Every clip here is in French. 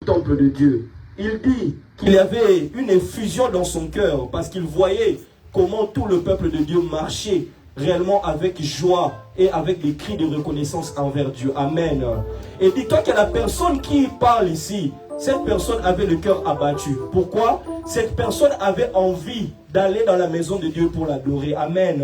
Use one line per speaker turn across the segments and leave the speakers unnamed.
temple de Dieu. Il dit qu'il y avait une effusion dans son cœur parce qu'il voyait comment tout le peuple de Dieu marchait réellement avec joie et avec des cris de reconnaissance envers Dieu. Amen. Et dis-toi que la personne qui parle ici, cette personne avait le cœur abattu. Pourquoi? Cette personne avait envie d'aller dans la maison de Dieu pour l'adorer. Amen.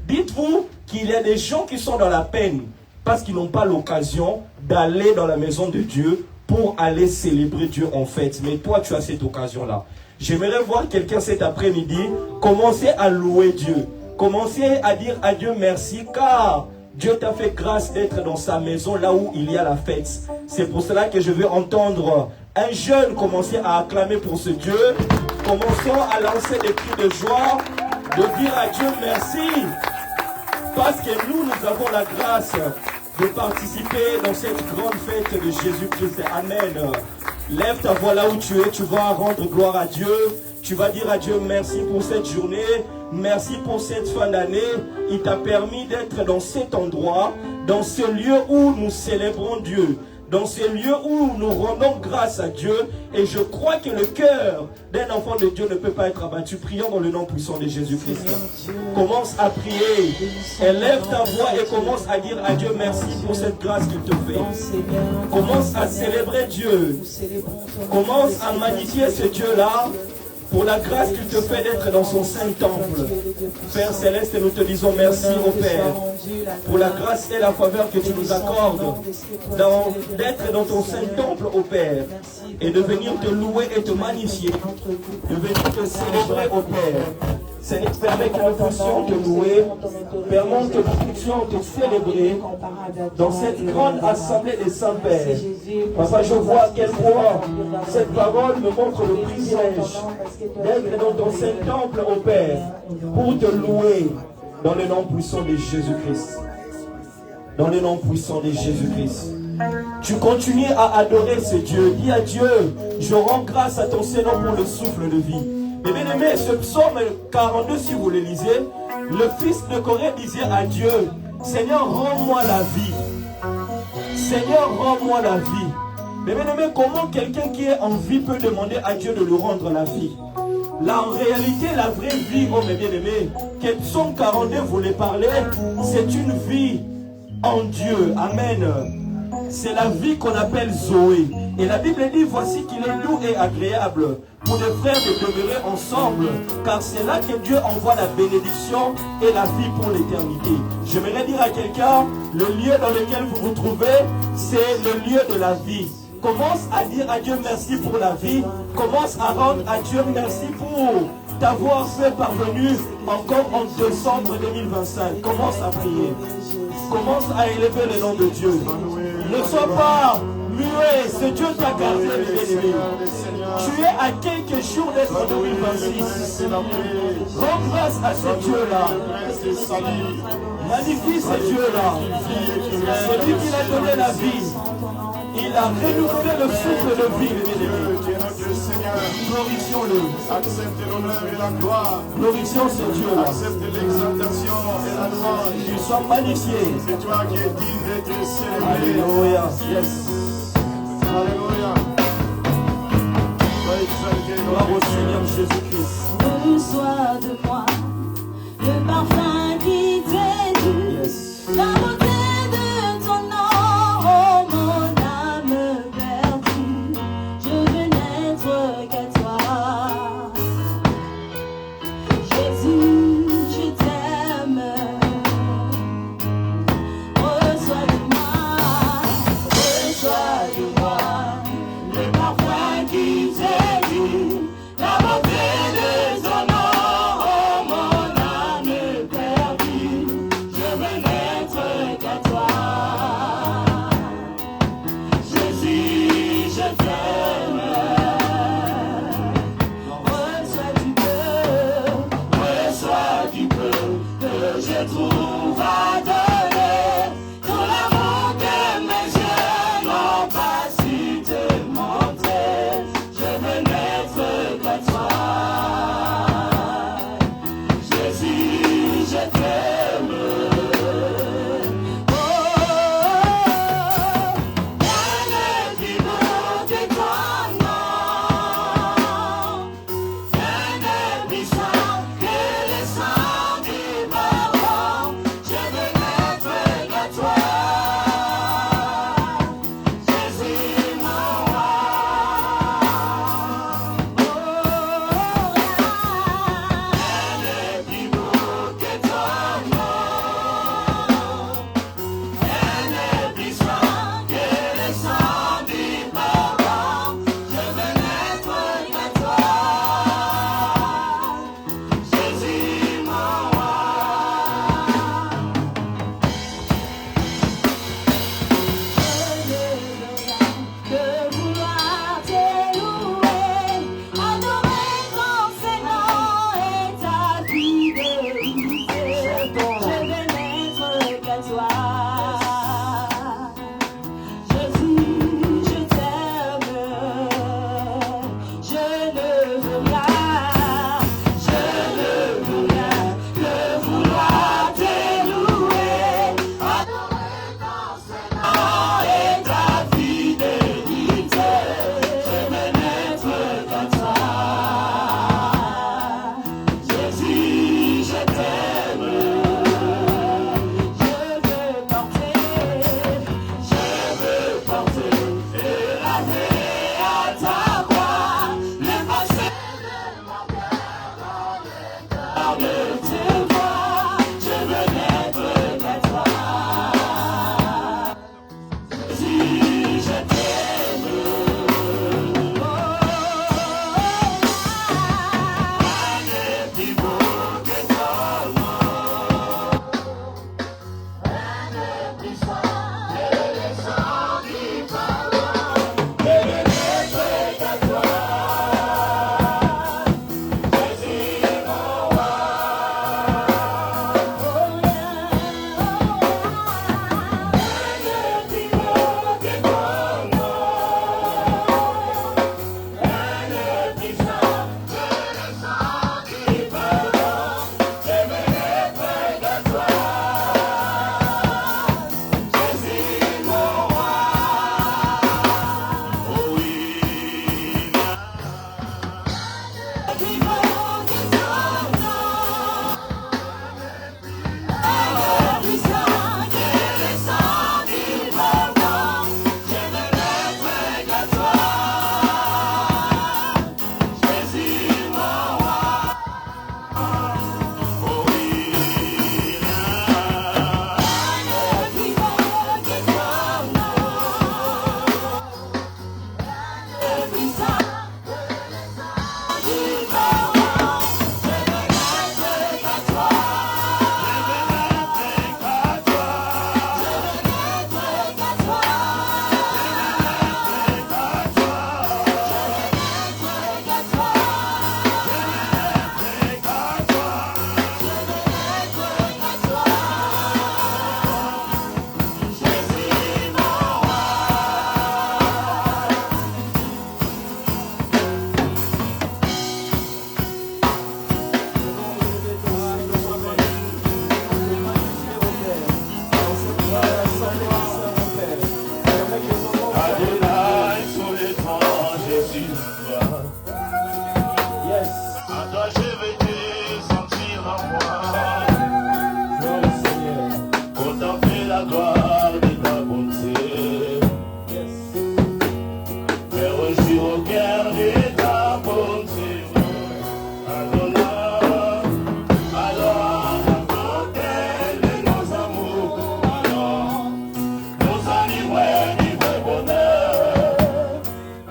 Dites-vous qu'il y a des gens qui sont dans la peine parce qu'ils n'ont pas l'occasion d'aller dans la maison de Dieu pour aller célébrer Dieu en fête. Mais toi, tu as cette occasion-là. J'aimerais voir quelqu'un cet après-midi commencer à louer Dieu. Commencer à dire à Dieu merci car Dieu t'a fait grâce d'être dans sa maison là où il y a la fête. C'est pour cela que je veux entendre un jeune commencer à acclamer pour ce Dieu. Commençons à lancer des cris de joie, de dire à Dieu merci. Parce que nous avons la grâce de participer dans cette grande fête de Jésus-Christ. Amen. Lève ta voix là où tu es, tu vas rendre gloire à Dieu. Tu vas dire à Dieu merci pour cette journée, merci pour cette fin d'année. Il t'a permis d'être dans cet endroit, dans ce lieu où nous célébrons Dieu, dans ce lieu où nous rendons grâce à Dieu. Et je crois que le cœur d'un enfant de Dieu ne peut pas être abattu. Prions dans le nom puissant de Jésus-Christ. Commence à prier, élève ta voix et commence à dire à Dieu merci pour cette grâce qu'il te fait. Commence à célébrer Dieu. Commence à magnifier ce Dieu-là pour la grâce qu'il te fait d'être dans son saint temple. Père Céleste, nous te disons merci au Père pour la grâce et la faveur que tu nous accordes d'être dans ton saint temple au Père et de venir te louer et te magnifier, de venir te célébrer au Père. Seigneur, permets que nous puissions te louer, permets que nous puissions te célébrer dans cette grande assemblée des saints pères. Papa, je vois à quel point cette parole me montre le privilège d'être dans ton saint temple au Père pour te louer dans le nom puissant de Jésus-Christ. Dans le nom puissant de Jésus-Christ. Tu continues à adorer ce Dieu. Dis à Dieu, je rends grâce à ton Seigneur pour le souffle de vie. Et bien aimé, ce psaume 42, si vous le lisez, le fils de Corée disait à Dieu, Seigneur, rends-moi la vie. Seigneur, rends-moi la vie. Mais bien aimé, comment quelqu'un qui est en vie peut demander à Dieu de lui rendre la vie? Là, en réalité, la vraie vie, oh mes bien-aimés, que psaume 42 voulait parler, c'est une vie en Dieu. Amen. C'est la vie qu'on appelle Zoé. Et la Bible dit, voici qu'il est doux et agréable pour les frères de demeurer ensemble, car c'est là que Dieu envoie la bénédiction et la vie pour l'éternité. J'aimerais dire à quelqu'un, le lieu dans lequel vous vous trouvez, c'est le lieu de la vie. Commence à dire à Dieu merci pour la vie. Commence à rendre à Dieu merci pour t'avoir fait parvenu encore en décembre 2025. Commence à prier. Commence à élever le nom de Dieu. Ne sois pas muet, ce Dieu t'a gardé, bien-aimé. Tu es à quelques jours d'être en 2026. Rends grâce à ce Dieu-là. Magnifie ce Dieu-là. C'est lui qui a donné la vie. Il a renouvelé le souffle de vie, bien-aimé. Glorifions-le.
Accepte l'honneur et la gloire.
Glorifions ce Dieu-là.
Accepte l'exaltation et la louange.
Ils sont magnifiés.
C'est toi qui es digne d'être célébré.
Alléluia. Yes.
Alléluia.
Gloire au Seigneur Jésus-Christ.
Reçois de moi le parfum qui t'est dû.
Yes.
La beauté de ton nom, oh mon âme perdue. Je veux n'être qu'à toi. Jésus, je t'aime. Reçois de moi le parfum qui t'est dû. La beauté de ton nom, oh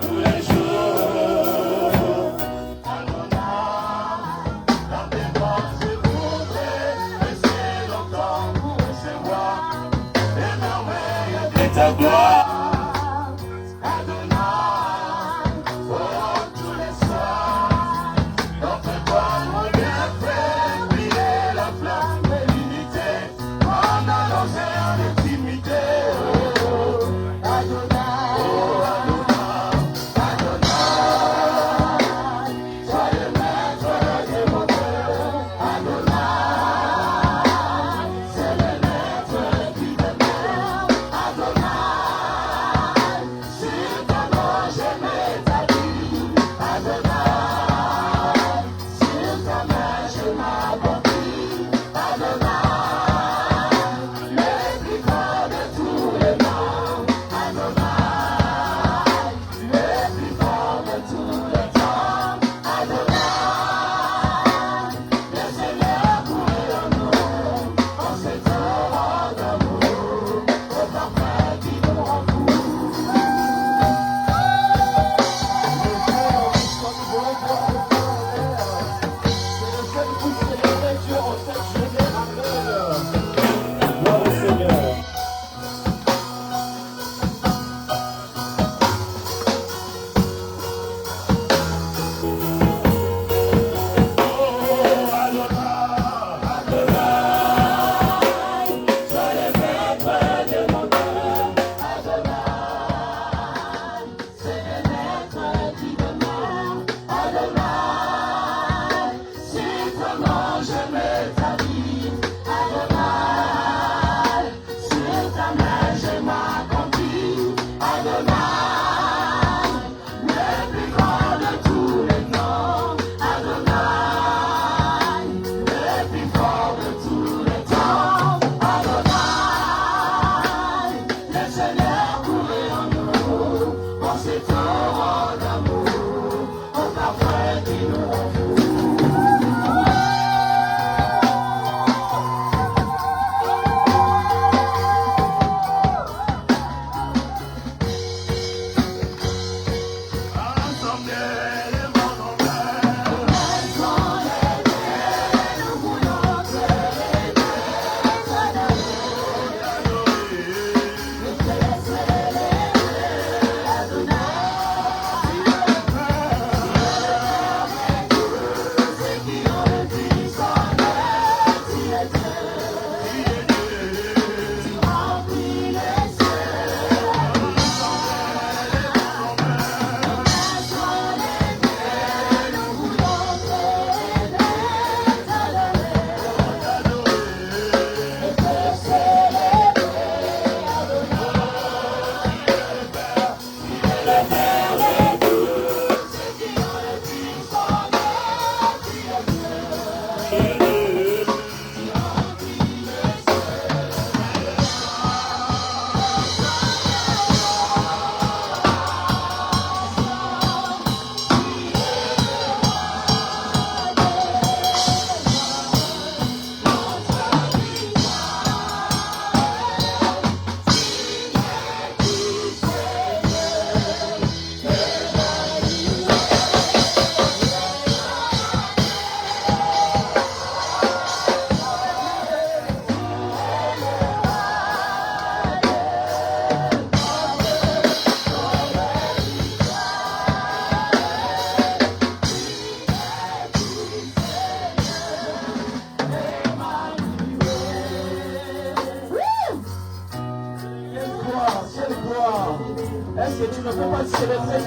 Tous les jours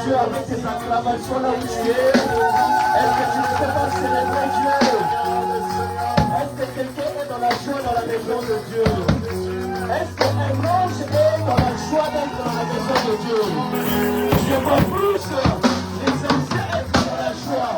Dieu avec tes acclamations là où tu es? Est-ce que tu ne peux pas célébrer Dieu? Est-ce que quelqu'un est dans la joie dans la maison de Dieu? Est-ce qu'un ange est dans la joie d'être dans la maison de Dieu? Je vois plus les anciens être dans la joie.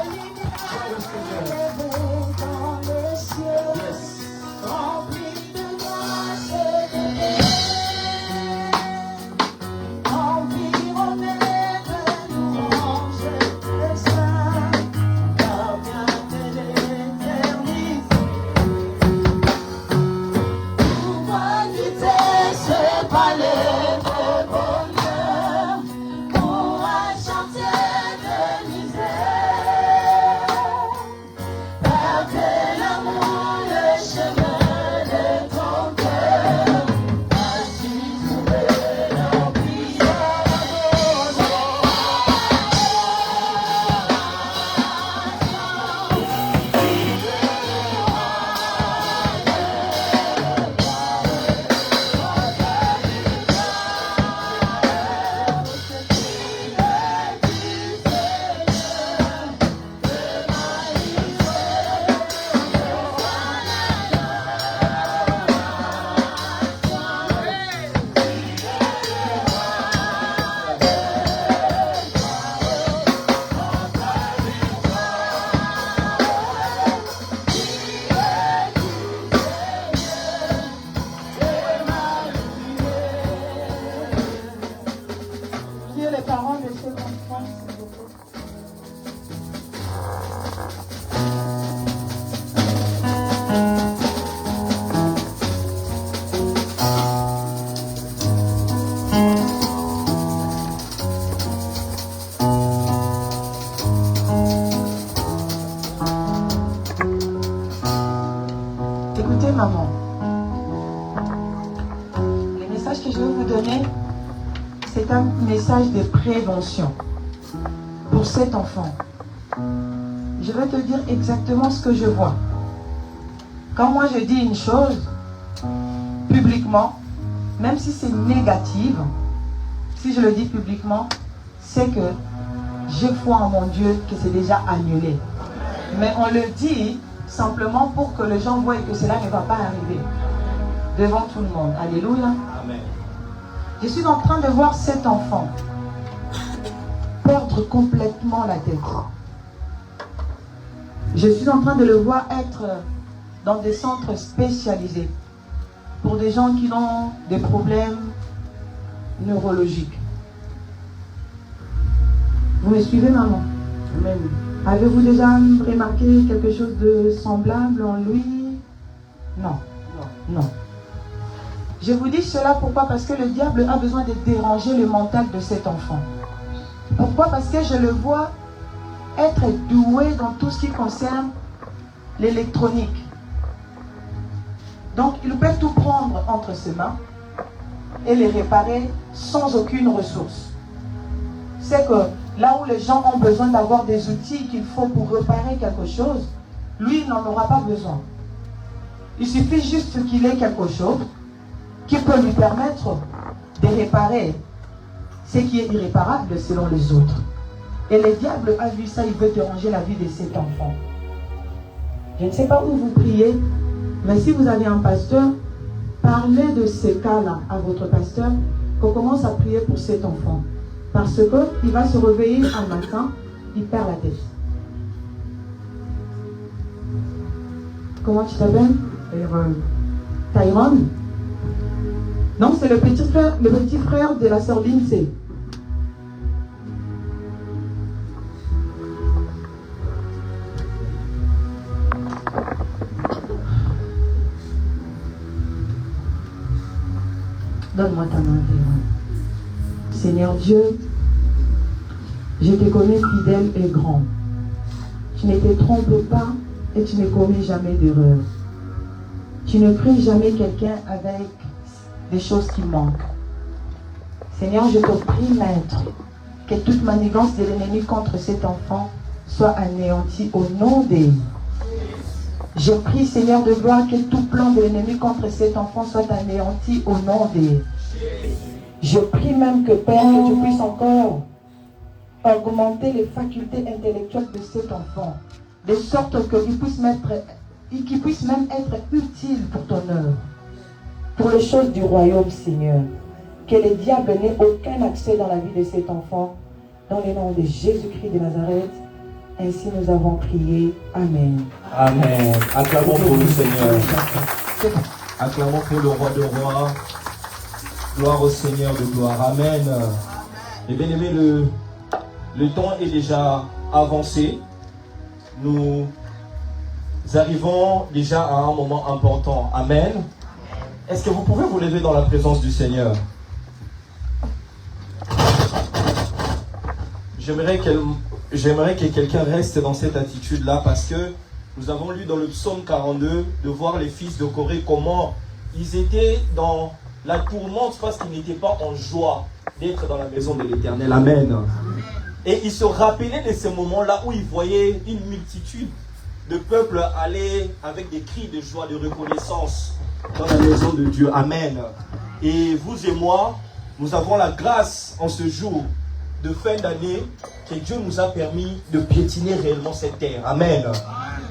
Écoutez, maman, le message que je vais vous donner, c'est un message de prévention pour cet enfant. Je vais te dire exactement ce que je vois. Quand moi je dis une chose publiquement, même si c'est négative, si je le dis publiquement, c'est que j'ai foi en mon Dieu que c'est déjà annulé. Mais on le dit simplement pour que les gens voient que cela ne va pas arriver devant tout le monde. Alléluia.
Amen.
Je suis en train de voir cet enfant perdre complètement la tête. Je suis en train de le voir être dans des centres spécialisés pour des gens qui ont des problèmes neurologiques. Vous me suivez, maman?
Amen.
Avez-vous déjà remarqué quelque chose de semblable en lui? Non. Non. Je vous dis cela pourquoi? Parce que le diable a besoin de déranger le mental de cet enfant. Pourquoi? Parce que je le vois être doué dans tout ce qui concerne l'électronique. Donc il peut tout prendre entre ses mains et les réparer sans aucune ressource. C'est que là où les gens ont besoin d'avoir des outils qu'il faut pour réparer quelque chose, lui n'en aura pas besoin. Il suffit juste qu'il ait quelque chose qui peut lui permettre de réparer ce qui est irréparable selon les autres. Et le diable a vu ça, il veut déranger la vie de cet enfant. Je ne sais pas où vous priez, mais si vous avez un pasteur, parlez de ces cas-là à votre pasteur, qu'on commence à prier pour cet enfant. Parce qu'il va se réveiller un matin, il perd la tête. Comment tu t'appelles? Tyrone. Non, c'est le petit frère de la sœur Lindsay. Donne-moi ta main, Tyrone. Seigneur Dieu, je te connais fidèle et grand. Tu ne te trompes pas et tu ne commets jamais d'erreur. Tu ne pries jamais quelqu'un avec des choses qui manquent. Seigneur, je te prie, Maître, que toute manigance de l'ennemi contre cet enfant soit anéantie au nom de... Je prie, Seigneur de gloire, que tout plan de l'ennemi contre cet enfant soit anéanti au nom de... Je prie même que, Père, que tu puisses encore augmenter les facultés intellectuelles de cet enfant, de sorte qu'il puisse même être utile pour ton œuvre, pour les choses du royaume, Seigneur. Que les diables n'aient aucun accès dans la vie de cet enfant, dans le nom de Jésus-Christ de Nazareth. Ainsi nous avons prié. Amen.
Amen. Acclamons pour le Seigneur. Acclamons pour le roi de rois. Gloire au Seigneur de gloire. Amen. Et bien aimé, le temps est déjà avancé. Nous arrivons déjà à un moment important. Amen. Est-ce que vous pouvez vous lever dans la présence du Seigneur? J'aimerais que quelqu'un reste dans cette attitude-là parce que nous avons lu dans le psaume 42 de voir les fils de Corée comment ils étaient dans la tourmente parce qu'ils n'étaient pas en joie d'être dans la maison de l'Éternel. Amen. Et ils se rappelaient de ces moments-là où ils voyaient une multitude de peuples aller avec des cris de joie, de reconnaissance dans la maison de Dieu. Amen. Et vous et moi, nous avons la grâce en ce jour de fin d'année que Dieu nous a permis de piétiner réellement cette terre. Amen.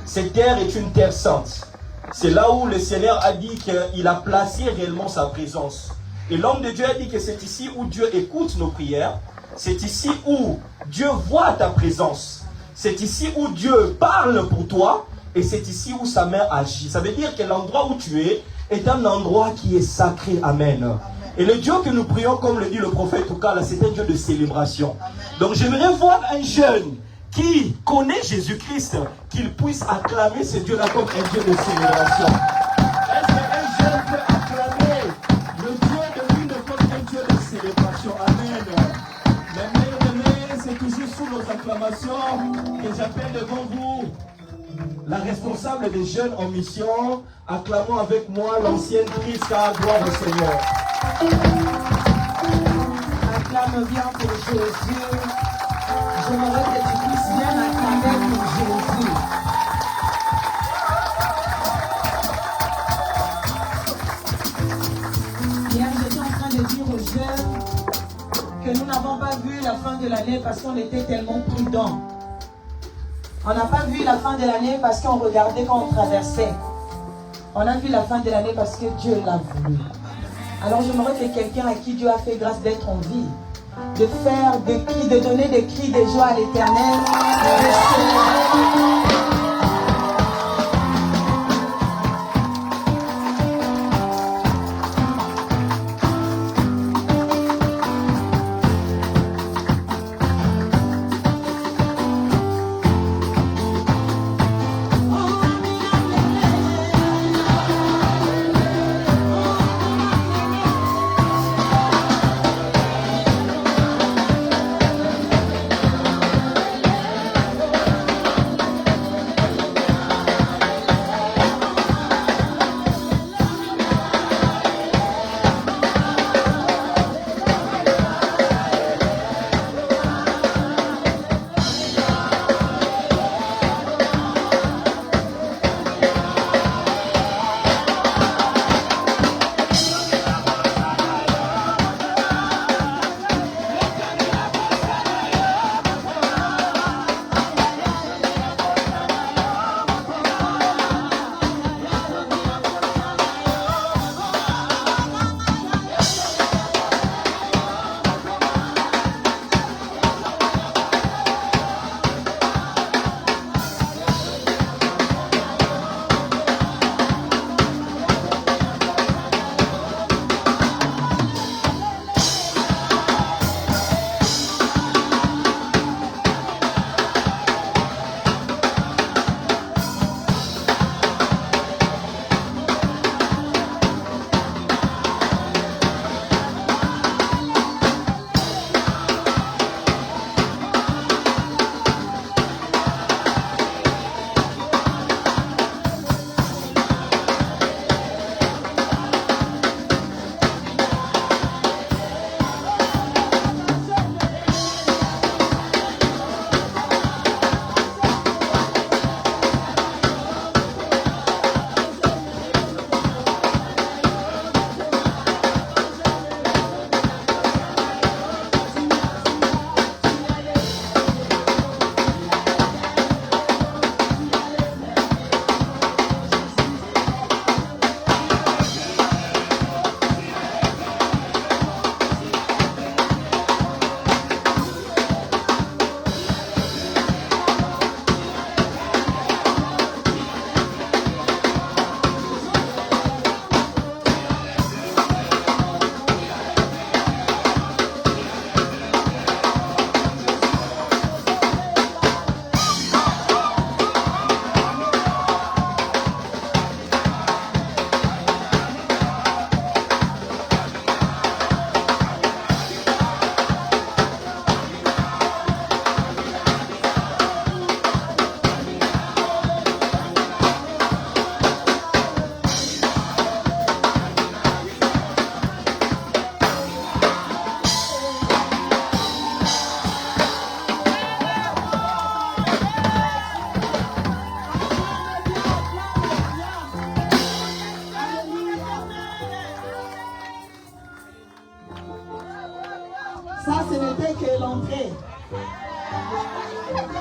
Cette terre est une terre sainte. C'est là où le Seigneur a dit qu'il a placé réellement sa présence. Et l'homme de Dieu a dit que c'est ici où Dieu écoute nos prières. C'est ici où Dieu voit ta présence. C'est ici où Dieu parle pour toi. Et c'est ici où sa main agit. Ça veut dire que l'endroit où tu es un endroit qui est sacré. Amen. Et le Dieu que nous prions, comme le dit le prophète Toukala, c'est un Dieu de célébration. Donc j'aimerais voir un jeune qui connaît Jésus-Christ, qu'il puisse acclamer ce Dieu-là comme un Dieu de célébration. Est-ce qu'un jeune peut acclamer le Dieu de l'une comme un Dieu de célébration? Amen. Mais c'est toujours sous nos acclamations que j'appelle devant vous la responsable des jeunes en mission. Acclamons avec moi l'ancienne Priska. Gloire au Seigneur.
Acclame bien pour Jésus. J'aimerais que tu puisses bien acclamer pour Jésus. Hier, j'étais en train de dire aux jeunes que nous n'avons pas vu la fin de l'année parce qu'on était tellement prudents. On n'a pas vu la fin de l'année parce qu'on regardait quand on traversait. On a vu la fin de l'année parce que Dieu l'a voulu. Alors j'aimerais que quelqu'un à qui Dieu a fait grâce d'être en vie, de faire des cris, de donner des cris de joie à l'Éternel, de célébrer.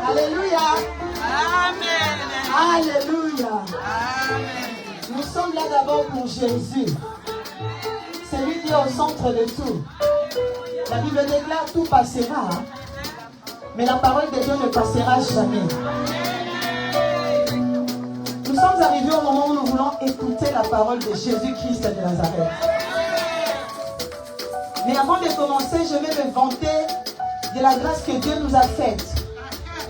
Alléluia.
Amen.
Alléluia.
Amen.
Nous sommes là d'abord pour Jésus. C'est lui qui est au centre de tout. La Bible déclare tout passera. Hein? Mais la parole de Dieu ne passera jamais. Nous sommes arrivés au moment où nous voulons écouter la parole de Jésus-Christ de Nazareth. Mais avant de commencer, je vais me vanter de la grâce que Dieu nous a faite.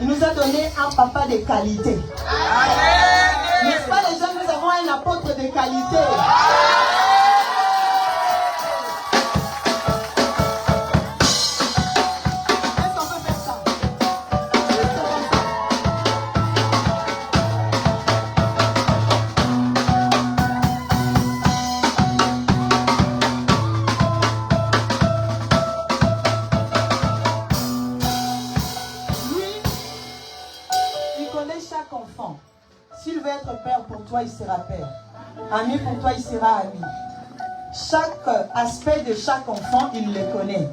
Il nous a donné un papa de qualité. N'est-ce pas les jeunes, nous avons un apôtre de qualité. Est-ce qu'on peut faire ça? Lui, il connaît chaque enfant. S'il veut être père pour toi, il sera père. Ami pour toi, il sera ami. Chaque aspect de chaque enfant, il le connaît.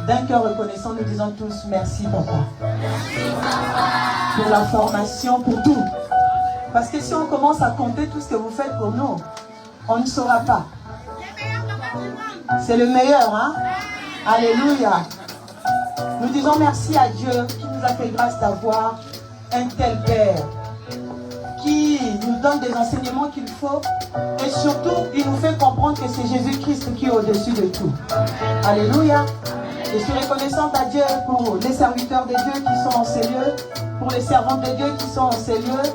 D'un cœur reconnaissant, nous disons tous merci papa. Pour la formation, pour tout. Parce que si on commence à compter tout ce que vous faites pour nous, on ne saura pas. C'est le meilleur, hein? Alléluia. Nous disons merci à Dieu qui nous a fait grâce d'avoir un tel père, qui nous donne des enseignements qu'il faut, et surtout il nous fait comprendre que c'est Jésus-Christ qui est au-dessus de tout. Alléluia. Je suis reconnaissante à Dieu pour les serviteurs de Dieu qui sont en ces lieux, pour les servantes de Dieu qui sont en ces lieux,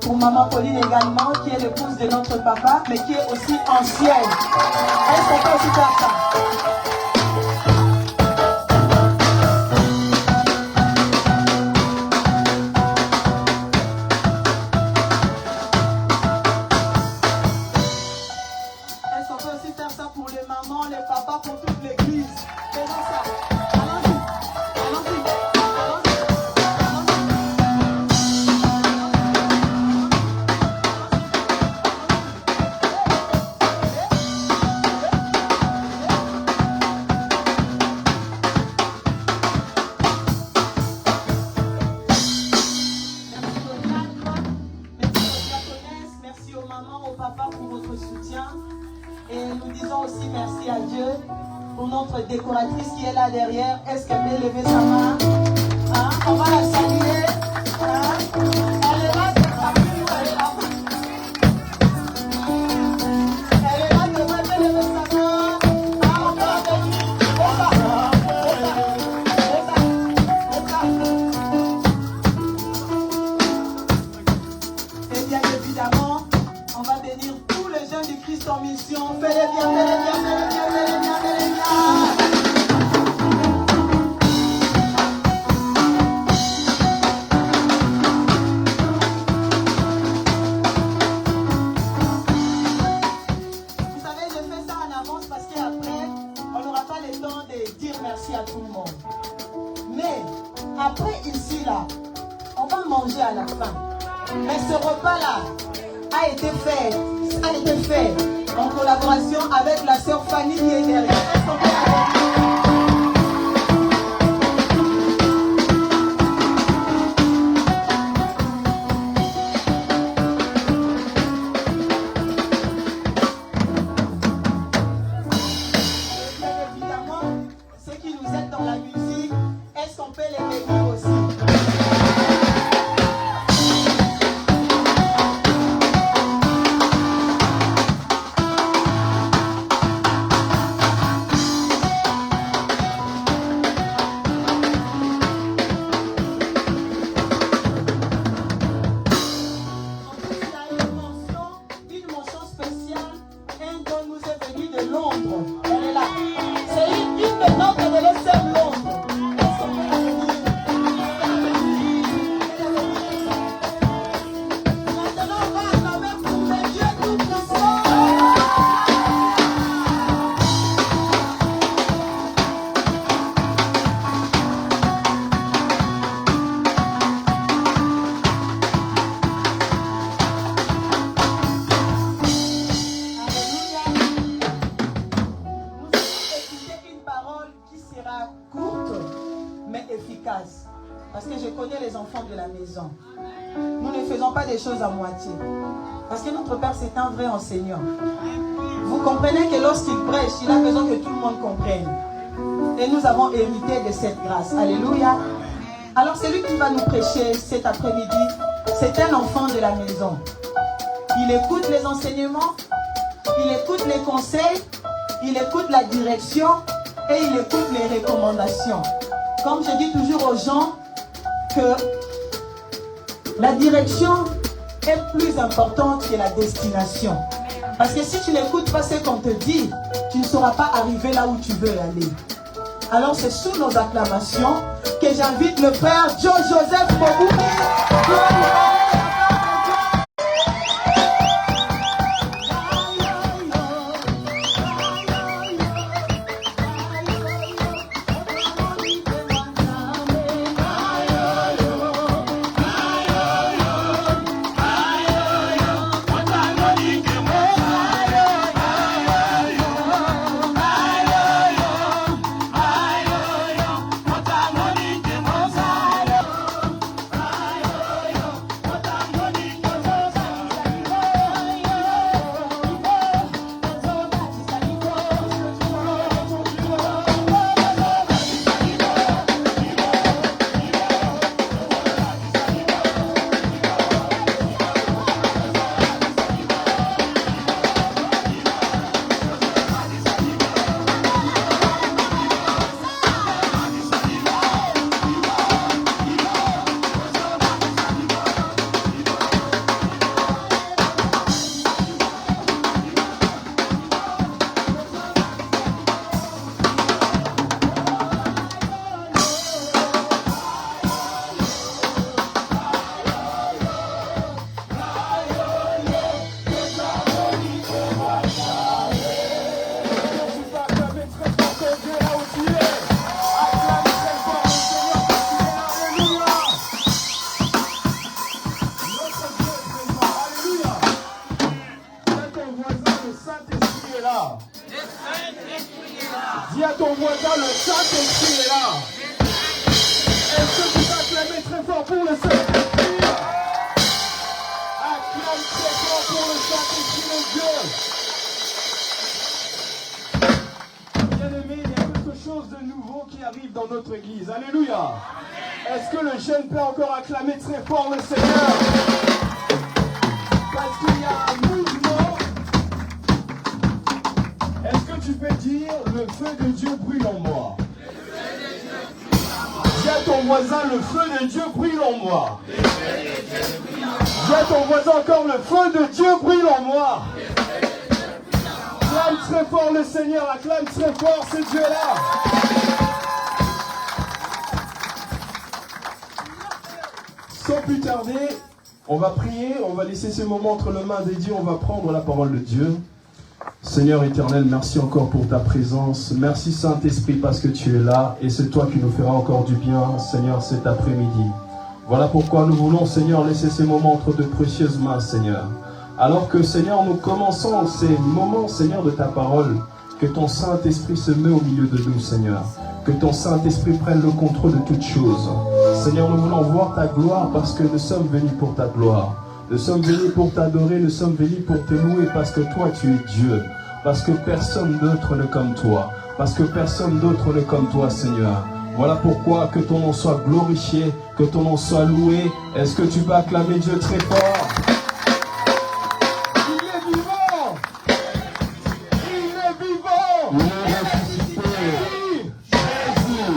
pour maman Pauline également, qui est l'épouse de notre papa, mais qui est aussi ancienne. Est-ce qu'on peut aussi faire ça? Décoratrice qui est là derrière, est-ce qu'elle peut lever sa main? Hein? On va la saluer. Hein? Elle est là, elle est là. Elle est là, elle peut lever sa main. Hein? On peut la bénir. Et bien évidemment, on va bénir tous les jeunes du Christ en mission. Fais-les bien, fais-les bien, fais-les bien, fais-les bien, fais-les bien. Après ici là, on va manger à la fin. Mais ce repas-là a été fait en collaboration avec la sœur Fanny qui est derrière. Est-ce qu'on peut la Parce que je connais les enfants de la maison. Nous ne faisons pas des choses à moitié. Parce que notre Père, c'est un vrai enseignant. Vous comprenez que lorsqu'il prêche, il a besoin que tout le monde comprenne. Et nous avons hérité de cette grâce. Alléluia. Alors celui qui va nous prêcher cet après-midi, c'est un enfant de la maison. Il écoute les enseignements, il écoute les conseils, il écoute la direction et il écoute les recommandations. Comme je dis toujours aux gens, que la direction est plus importante que la destination. Parce que si tu n'écoutes pas ce qu'on te dit, tu ne sauras pas arriver là où tu veux aller. Alors c'est sous nos acclamations que j'invite le frère John Joseph Moboumi.
Dis à ton voisin, le Saint-Esprit est là. Est-ce que tu peux acclamer très fort pour le Saint-Esprit? Acclame très fort pour le Saint-Esprit de Dieu. Bien-aimé, il y a quelque chose de nouveau qui arrive dans notre église. Alléluia. Est-ce que le jeune peut encore acclamer très fort le Seigneur? Parce qu'il y a un mouvement. Est-ce que tu peux dire, le feu de Dieu brûle en moi? Dis à ton voisin, le feu de Dieu brûle en moi. Dis à ton voisin encore, le feu de Dieu brûle en moi. Acclame très fort le Seigneur, acclame très fort ce Dieu-là. Sans plus tarder, on va prier, on va laisser ce moment entre les mains des dieux, on va prendre la parole de Dieu. Seigneur éternel, merci encore pour ta présence. Merci Saint-Esprit parce que tu es là et c'est toi qui nous feras encore du bien, Seigneur, cet après-midi. Voilà pourquoi nous voulons, Seigneur, laisser ces moments entre de précieuses mains, Seigneur. Alors que, Seigneur, nous commençons ces moments, Seigneur, de ta parole, que ton Saint-Esprit se met au milieu de nous, Seigneur. Que ton Saint-Esprit prenne le contrôle de toutes choses. Seigneur, nous voulons voir ta gloire parce que nous sommes venus pour ta gloire. Nous sommes venus pour t'adorer, nous sommes venus pour te louer parce que toi tu es Dieu. Parce que personne d'autre n'est comme toi. Parce que personne d'autre n'est comme toi, Seigneur. Voilà pourquoi que ton nom soit glorifié, que ton nom soit loué. Est-ce que tu peux acclamer Dieu très fort? Il est vivant! Il est vivant! Il est ressuscité! Jésus!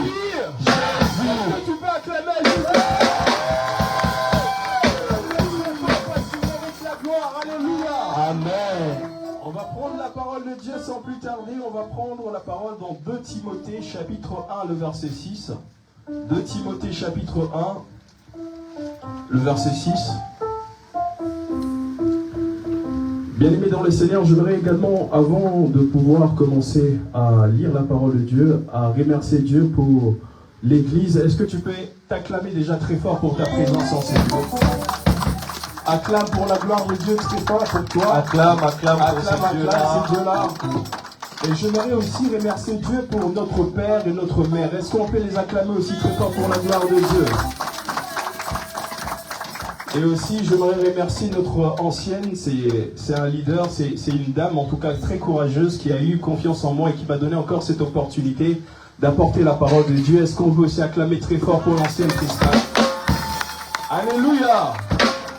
Est-ce que tu peux acclamer Jésus? Alléluia. Amen. On va prendre la parole de Dieu sans plus tarder. On va prendre la parole dans 2 Timothée chapitre 1, le verset 6. 2 Timothée chapitre 1, le verset 6. Bien-aimés dans le Seigneur, j'aimerais également, avant de pouvoir commencer à lire la parole de Dieu, à remercier Dieu pour l'Église. Est-ce que tu peux t'acclamer déjà très fort pour ta présence en cette lieu? Acclame pour la gloire de Dieu très fort pour toi. Acclame pour ce Dieu-là. Et j'aimerais aussi remercier Dieu pour notre Père et notre Mère. Est-ce qu'on peut les acclamer aussi très fort pour la gloire de Dieu? Et aussi, j'aimerais remercier notre ancienne, c'est un leader, c'est une dame en tout cas très courageuse qui a eu confiance en moi et qui m'a donné encore cette opportunité d'apporter la parole de Dieu. Est-ce qu'on peut aussi acclamer très fort pour l'ancienne Christine? Alléluia!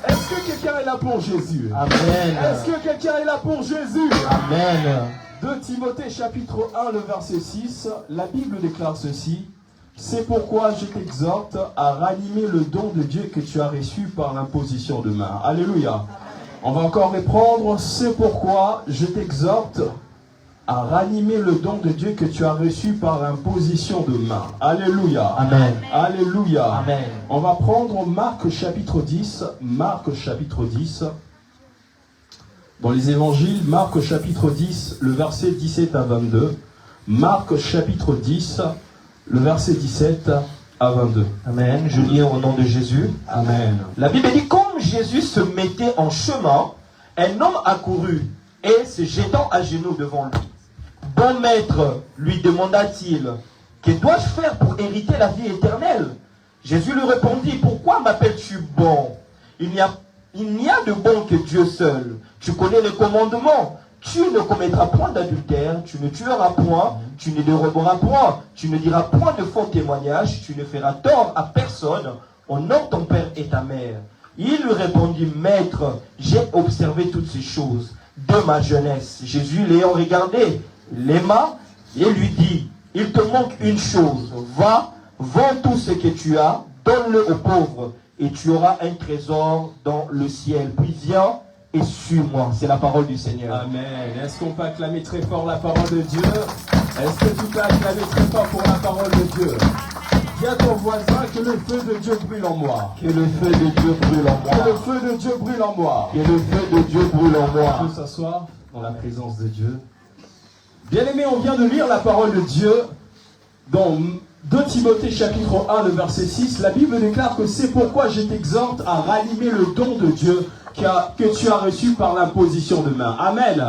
Est-ce que quelqu'un est là pour Jésus?
Amen.
Est-ce que quelqu'un est là pour Jésus?
Amen.
2 Timothée chapitre 1, le verset 6, la Bible déclare ceci. C'est pourquoi je t'exhorte à ranimer le don de Dieu que tu as reçu par l'imposition de main. Alléluia. On va encore reprendre. C'est pourquoi je t'exhorte à ranimer le don de Dieu que tu as reçu par l'imposition de main. Alléluia.
Amen.
Alléluia.
Amen.
On va prendre Marc chapitre 10. Marc chapitre 10. Dans les évangiles, Marc chapitre 10, le verset 17 à 22. Marc chapitre 10, le verset 17 à 22.
Amen. Je lis au nom de Jésus.
Amen.
La Bible dit, comme Jésus se mettait en chemin, un homme accourut et se jetant à genoux devant lui. Bon maître, lui demanda-t-il, que dois-je faire pour hériter la vie éternelle? Jésus lui répondit, pourquoi m'appelles-tu bon? Il n'y a de bon que Dieu seul. Tu connais les commandements. Tu ne commettras point d'adultère, tu ne tueras point, tu ne déroberas point, tu ne diras point de faux témoignages, tu ne feras tort à personne, honore ton père et ta mère. Il lui répondit, maître, j'ai observé toutes ces choses de ma jeunesse. Jésus l'ayant regardé, l'aima et lui dit, il te manque une chose, va, vends tout ce que tu as, donne-le aux pauvres, et tu auras un trésor dans le ciel. Puis viens et suis-moi. C'est la parole du Seigneur.
Amen. Est-ce qu'on peut acclamer très fort la parole de Dieu? Est-ce que tu peux acclamer très fort pour la parole de Dieu? Dis à ton voisin que le feu de Dieu brûle en moi.
Que le feu de Dieu brûle en moi.
Que le feu de Dieu brûle en moi.
Que le feu de Dieu brûle en moi.
On peut s'asseoir dans la présence de Dieu. Bien-aimés, on vient de lire la parole de Dieu dans 2 Timothée chapitre 1, le verset 6. La Bible déclare que c'est pourquoi je t'exhorte à ranimer le don de Dieu que tu as reçu par l'imposition de main. Amen.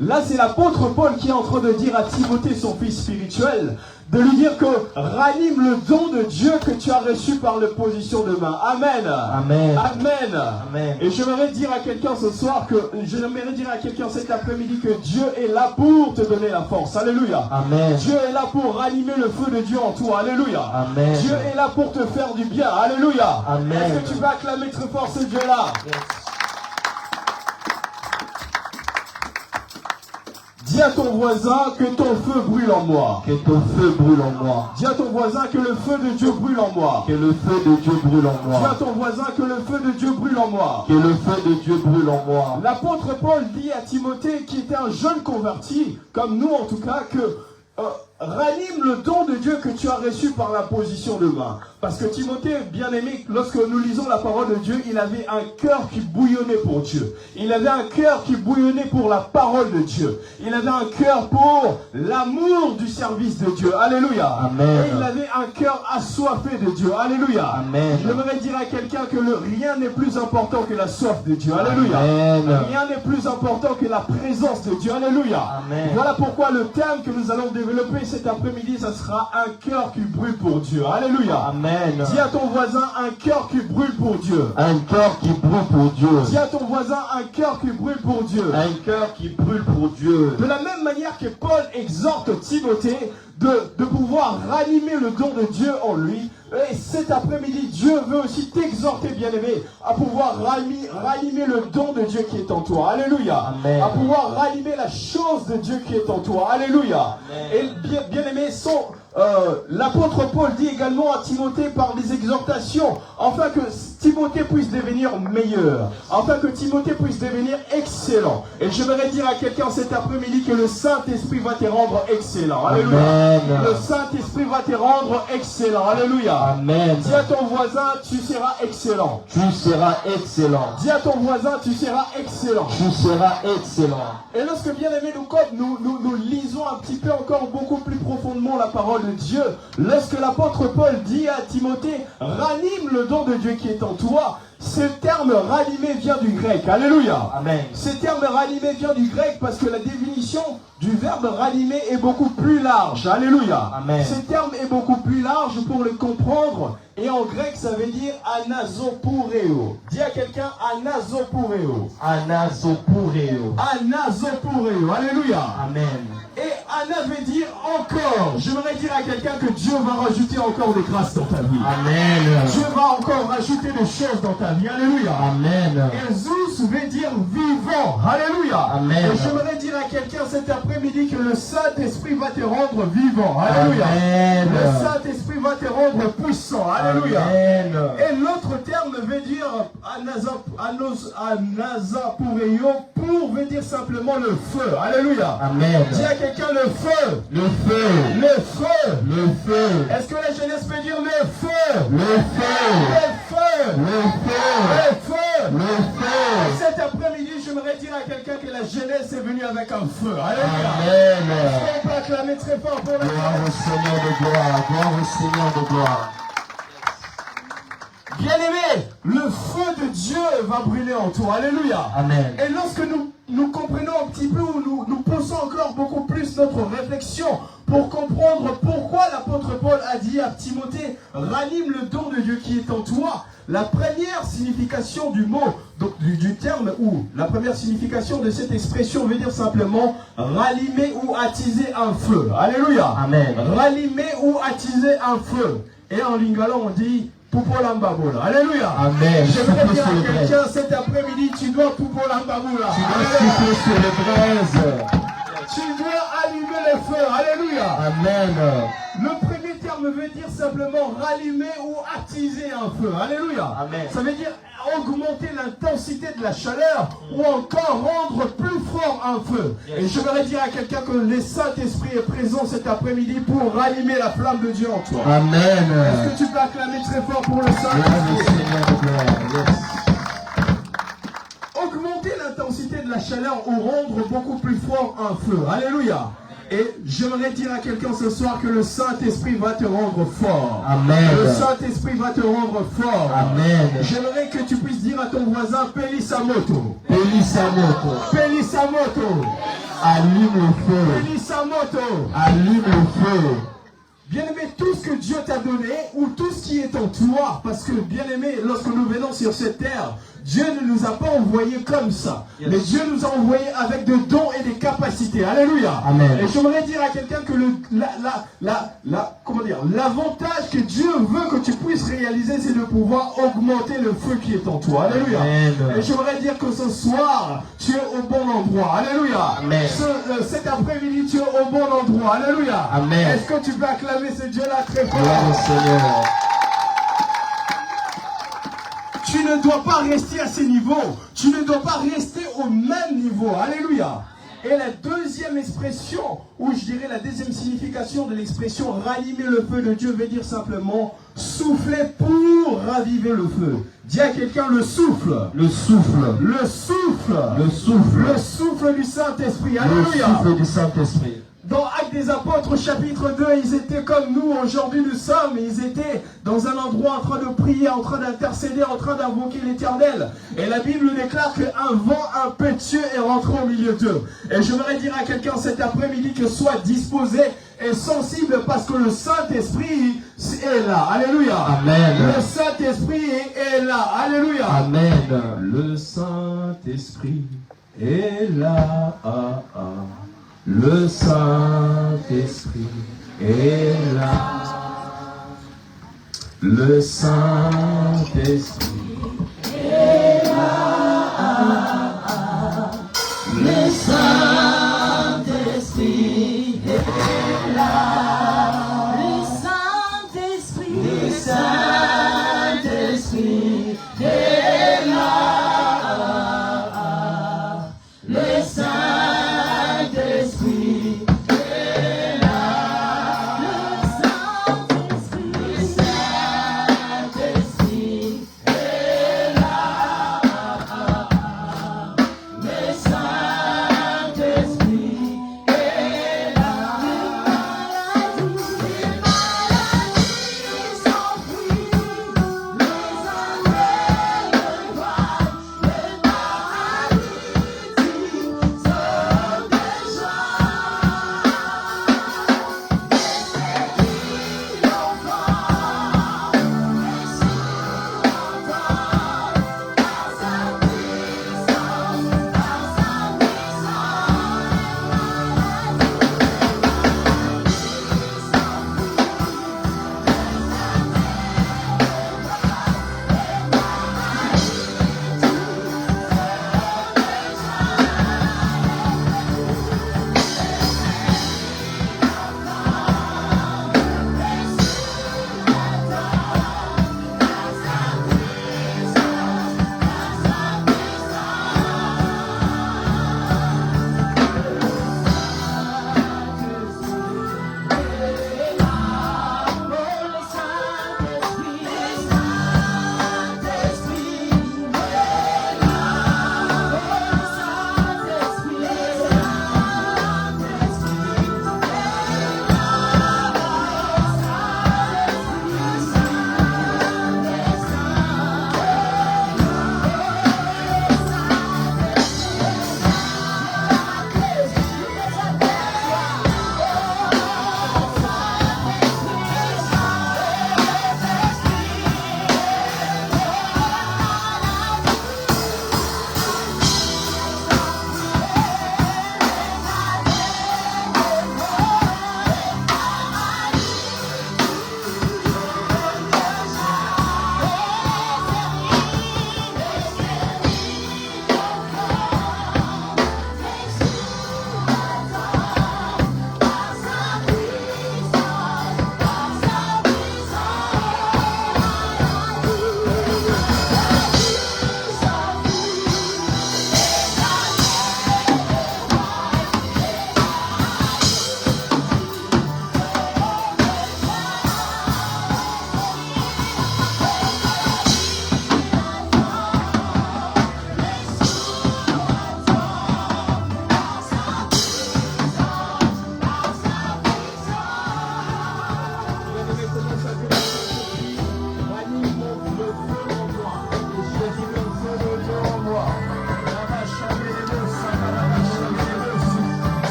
Là, c'est l'apôtre Paul qui est en train de dire à Timothée, son fils spirituel, de lui dire que ranime le don de Dieu que tu as reçu par l'imposition de main. Amen.
Amen.
Amen.
Amen.
Et j'aimerais dire à quelqu'un ce soir j'aimerais dire à quelqu'un cet après-midi que Dieu est là pour te donner la force. Alléluia.
Amen.
Dieu est là pour ranimer le feu de Dieu en toi. Alléluia.
Amen.
Dieu est là pour te faire du bien. Alléluia.
Amen.
Est-ce que tu vas acclamer très fort ce Dieu-là? Dis à ton voisin que ton feu brûle en moi.
Que ton feu brûle en moi.
Dis à ton voisin que le feu de Dieu brûle en moi.
Que le feu de Dieu brûle en
Dis à
moi.
ton voisin que le feu de Dieu brûle en moi.
Que le feu de Dieu brûle en moi.
L'apôtre Paul dit à Timothée, qui était un jeune converti, comme nous en tout cas, que ranime le don de Dieu que tu as reçu par l'imposition de main. Parce que Timothée, bien aimé, lorsque nous lisons la parole de Dieu, il avait un cœur qui bouillonnait pour Dieu. Il avait un cœur qui bouillonnait pour la parole de Dieu. Il avait un cœur pour l'amour du service de Dieu. Alléluia.
Amen.
Et il avait un cœur assoiffé de Dieu. Alléluia.
Amen.
J'aimerais dire à quelqu'un que rien n'est plus important que la soif de Dieu. Alléluia.
Amen.
Rien n'est plus important que la présence de Dieu. Alléluia.
Amen.
Voilà pourquoi le thème que nous allons développer cet après-midi, ça sera un cœur qui brûle pour Dieu. Alléluia.
Amen.
Dis à ton voisin un cœur qui brûle pour Dieu.
Un cœur qui brûle pour Dieu.
Dis à ton voisin un cœur qui brûle pour Dieu.
Un cœur qui brûle pour Dieu.
De la même manière que Paul exhorte Timothée de pouvoir ranimer le don de Dieu en lui, et cet après-midi, Dieu veut aussi t'exhorter, bien-aimé, à pouvoir ranimer le don de Dieu qui est en toi. Alléluia.
Amen.
À pouvoir ranimer la chose de Dieu qui est en toi. Alléluia.
Amen.
Et bien-aimé, l'apôtre Paul dit également à Timothée par des exhortations, afin que Timothée puisse devenir meilleur, afin que Timothée puisse devenir excellent. Et j'aimerais dire à quelqu'un cet après-midi que le Saint-Esprit va te rendre excellent. Alléluia.
Amen.
Le Saint-Esprit va te rendre excellent. Alléluia.
Amen.
Dis à ton voisin, tu seras excellent.
Tu seras excellent.
Dis à ton voisin, tu seras excellent.
Tu seras excellent.
Et lorsque, bien aimé, nous lisons un petit peu encore beaucoup plus profondément la parole de Dieu, lorsque l'apôtre Paul dit à Timothée, ranime le don de Dieu qui est en toi, ce terme ranimer vient du grec. Alléluia.
Amen.
Ce terme ranimer vient du grec parce que la définition du verbe ranimer est beaucoup plus large. Alléluia.
Amen.
Ce terme est beaucoup plus large pour le comprendre. Et en grec, ça veut dire anazopoureo. Dis à quelqu'un anazopoureo.
Anazopoureo.
Anazopoureo. Alléluia.
Amen.
Et ana veut dire encore. J'aimerais dire à quelqu'un que Dieu va rajouter encore des grâces dans ta vie.
Amen.
Dieu va encore rajouter des choses dans ta vie. Alléluia.
Amen.
Et Zeus veut dire vivant. Alléluia.
Amen.
Et j'aimerais dire à quelqu'un cet après-midi que le Saint-Esprit va te rendre vivant. Alléluia.
Amen.
Le Saint-Esprit va te rendre puissant. Alléluia.
Amen.
Et l'autre terme veut dire anazapoureo, pour veut dire simplement le feu. Alléluia.
Amen.
Dis à quelqu'un le feu.
Le feu.
Le feu.
Le feu.
Est-ce que la jeunesse peut dire le feu?
Le feu.
Le feu.
Le feu.
Le feu.
Le feu.
Cet après-midi, j'aimerais dire à quelqu'un que la jeunesse est venue avec un feu. Alléluia.
Amen.
On peut acclamer très fort pour la
Gloire au Seigneur de gloire. Gloire au Seigneur de gloire.
Bien-aimé, le feu de Dieu va brûler en toi. Alléluia.
Amen.
Et lorsque nous comprenons un petit peu, ou nous poussons encore beaucoup plus notre réflexion pour comprendre pourquoi l'apôtre Paul a dit à Timothée, ranime le don de Dieu qui est en toi. La première signification du mot, donc du terme, ou la première signification de cette expression veut dire simplement rallumer ou attiser un feu. Alléluia.
Amen.
Rallumer ou attiser un feu. Et en lingala, on dit Pupolambabola. Alléluia.
Amen.
J'aimerais
Souffle
dire
sur
à
le braise.
quelqu'un cet après-midi, tu dois Pupolambabola.
Tu dois souffler sur le braise.
Tu dois allumer le feu. Alléluia.
Amen.
Le premier terme veut dire simplement rallumer ou attiser un feu. Alléluia.
Amen.
Ça veut dire augmenter l'intensité de la chaleur ou encore rendre plus fort un feu. Et je voudrais dire à quelqu'un que le Saint-Esprit est présent cet après-midi pour rallumer la flamme de Dieu en toi.
Amen.
Est-ce que tu peux acclamer très fort pour le
Gloire au
Saint-Esprit?
Seigneur de gloire. Yes.
Augmenter l'intensité de la chaleur ou rendre beaucoup plus fort un feu. Alléluia. Et j'aimerais dire à quelqu'un ce soir que le Saint-Esprit va te rendre fort.
Amen.
Le Saint-Esprit va te rendre fort.
Amen.
J'aimerais que tu puisses dire à ton voisin, Pelisamoto.
Pelisamoto.
Pelisamoto.
Allume le feu.
Pelisamoto.
Allume le feu.
Bien-aimé, tout ce que Dieu t'a donné, ou tout ce qui est en toi, parce que bien-aimé, lorsque nous venons sur cette terre, Dieu ne nous a pas envoyés comme ça.
Yes.
Mais Dieu nous a envoyés avec des dons et des capacités. Alléluia.
Amen.
Et j'aimerais dire à quelqu'un que l'avantage que Dieu veut que tu puisses réaliser, c'est de pouvoir augmenter le feu qui est en toi. Alléluia.
Amen.
Et j'aimerais dire que ce soir, tu es au bon endroit. Alléluia.
Amen.
Cet après-midi, tu es au bon endroit. Alléluia.
Amen.
Est-ce que tu peux acclamer ce Dieu-là très fort?
Gloire au Seigneur.
Tu ne dois pas rester à ces niveaux. Tu ne dois pas rester au même niveau. Alléluia. Et la deuxième expression, ou je dirais la deuxième signification de l'expression rallumer le feu de Dieu veut dire simplement souffler pour raviver le feu. Dis à quelqu'un le souffle.
Le souffle.
Le souffle.
Le souffle.
Le souffle du Saint-Esprit.
Le
Alléluia.
souffle du Saint-Esprit.
Dans Actes des Apôtres chapitre 2, ils étaient comme nous aujourd'hui nous sommes. Ils étaient dans un endroit en train de prier, en train d'intercéder, en train d'invoquer l'Éternel. Et la Bible déclare qu'un vent impétueux est rentré au milieu d'eux. Et je voudrais dire à quelqu'un cet après-midi que sois disposé et sensible parce que le Saint-Esprit est là. Alléluia.
Amen.
Le Saint-Esprit est là. Alléluia.
Amen.
Le Saint-Esprit est là. Le Saint-Esprit est là. Le Saint-Esprit est là. Le Saint-Esprit est là.
Le Saint-Esprit,
Le Saint-Esprit est là. Le Saint-Esprit est là.
le Saint-Esprit,
Le Saint-Esprit est là. Le Saint-Esprit est là.
les maladies s'enfuient, les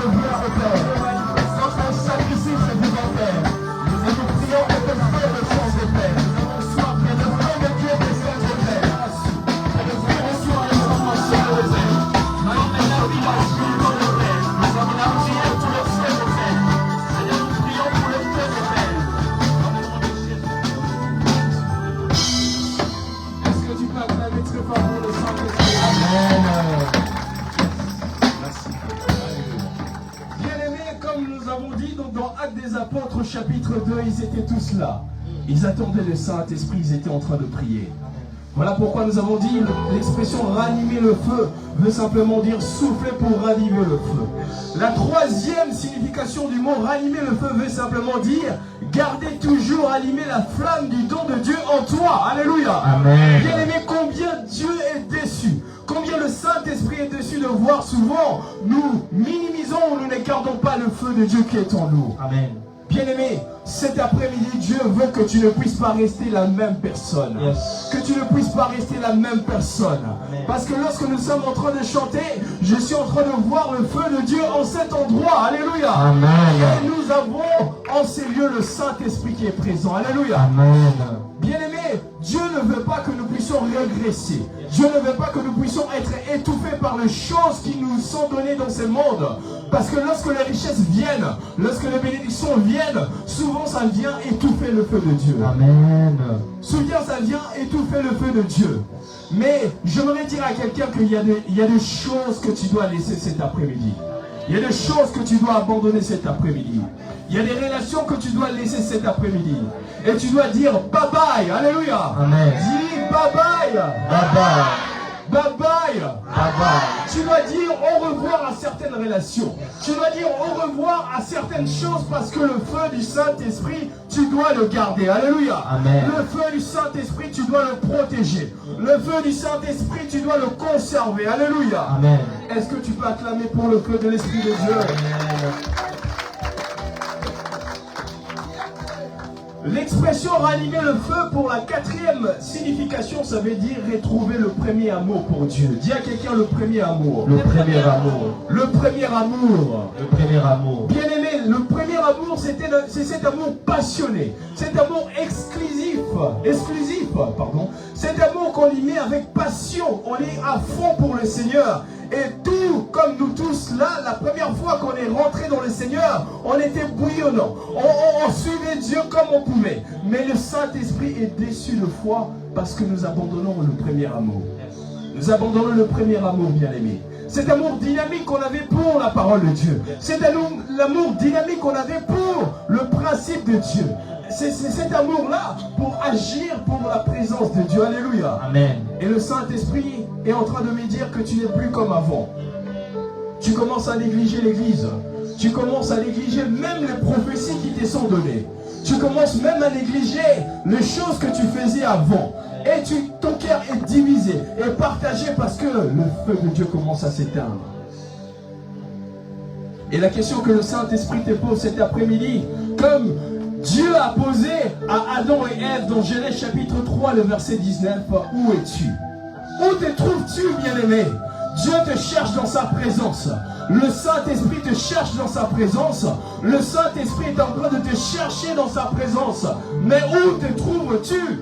gloire au Père. Notre sacrifice est devant Père. Et nous prions que le feu descende au Père. Que le feu de Dieu descende au Père. Que le feu reçoive les informations au Père. Nous avons la vie à suivre au Père. Nous avons la prière pour le feu au Père. Seigneur, nous prions pour le feu au Père. Dans le nom de Jésus. Est-ce que tu peux acclamer très fort pour le Saint-Esprit? Amen. Bien-aimés, comme nous avons dit donc dans Actes des Apôtres chapitre 2, ils étaient tous là. Ils attendaient le Saint-Esprit, ils étaient en train de prier. Voilà pourquoi nous avons dit l'expression ranimer le feu veut simplement dire souffler pour raviver le feu. La troisième signification du mot ranimer le feu veut simplement dire garder toujours allumée la flamme du don de Dieu en toi. Alléluia.
Amen.
Bien aimé, combien Dieu est déçu, combien le Saint-Esprit est déçu de voir souvent nous minimisons ou nous ne gardons pas le feu de Dieu qui est en nous.
Amen.
Bien-aimé, cet après-midi, Dieu veut que tu ne puisses pas rester la même personne.
Yes.
Que tu ne puisses pas rester la même personne.
Amen.
Parce que lorsque nous sommes en train de chanter, je suis en train de voir le feu de Dieu en cet endroit. Alléluia.
Amen.
Et nous avons en ces lieux le Saint-Esprit qui est présent. Alléluia.
Amen.
Bien-aimé, Dieu ne veut pas que nous puissions régresser. Dieu ne veut pas que nous puissions être étouffés par les choses qui nous sont données dans ce monde. Parce que lorsque les richesses viennent, lorsque les bénédictions viennent, souvent ça vient étouffer le feu de Dieu.
Amen.
Souvent ça vient étouffer le feu de Dieu. Mais j'aimerais dire à quelqu'un qu'il y a des choses que tu dois laisser cet après-midi. Il y a des choses que tu dois abandonner cet après-midi. Il y a des relations que tu dois laisser cet après-midi. Et tu dois dire bye bye. Alléluia.
Amen.
Dis bye bye.
Bye bye.
Bye bye.
Bye bye.
Tu dois dire au revoir à certaines relations. Tu dois dire au revoir à certaines choses parce que le feu du Saint-Esprit, tu dois le garder. Alléluia.
Amen.
Le feu du Saint-Esprit, tu dois le protéger. Le feu du Saint-Esprit, tu dois le conserver. Alléluia.
Amen.
Est-ce que tu peux acclamer pour le feu de l'Esprit de Dieu? L'expression rallumer le feu pour la quatrième signification, ça veut dire retrouver le premier amour pour Dieu. Dis à quelqu'un le premier amour.
Le premier amour.
Le premier amour.
Le premier amour.
Bien aimé, le premier amour, c'est cet amour passionné, cet amour exclusif, cet amour qu'on y met avec passion, on est à fond pour le Seigneur. Et tout comme nous tous là, la première fois qu'on est rentré dans le Seigneur, on était bouillonnant, on suivait Dieu comme on pouvait. Mais le Saint-Esprit est déçu de foi parce que nous abandonnons le premier amour. Nous abandonnons le premier amour, bien aimé. Cet amour dynamique qu'on avait pour la parole de Dieu. C'est l'amour dynamique qu'on avait pour le principe de Dieu. C'est cet amour-là pour agir pour la présence de Dieu. Alléluia.
Amen.
Et le Saint-Esprit est en train de me dire que tu n'es plus comme avant. Tu commences à négliger l'Église. Tu commences à négliger même les prophéties qui te sont données. Tu commences même à négliger les choses que tu faisais avant. Et ton cœur est divisé et partagé parce que le feu de Dieu commence à s'éteindre. Et la question que le Saint-Esprit te pose cet après-midi, comme Dieu a posé à Adam et Ève dans Genèse chapitre 3, le verset 19, où es-tu? Où te trouves-tu, bien-aimé? Dieu te cherche dans sa présence. Le Saint-Esprit te cherche dans sa présence. Le Saint-Esprit est en train de te chercher dans sa présence. Mais où te trouves-tu?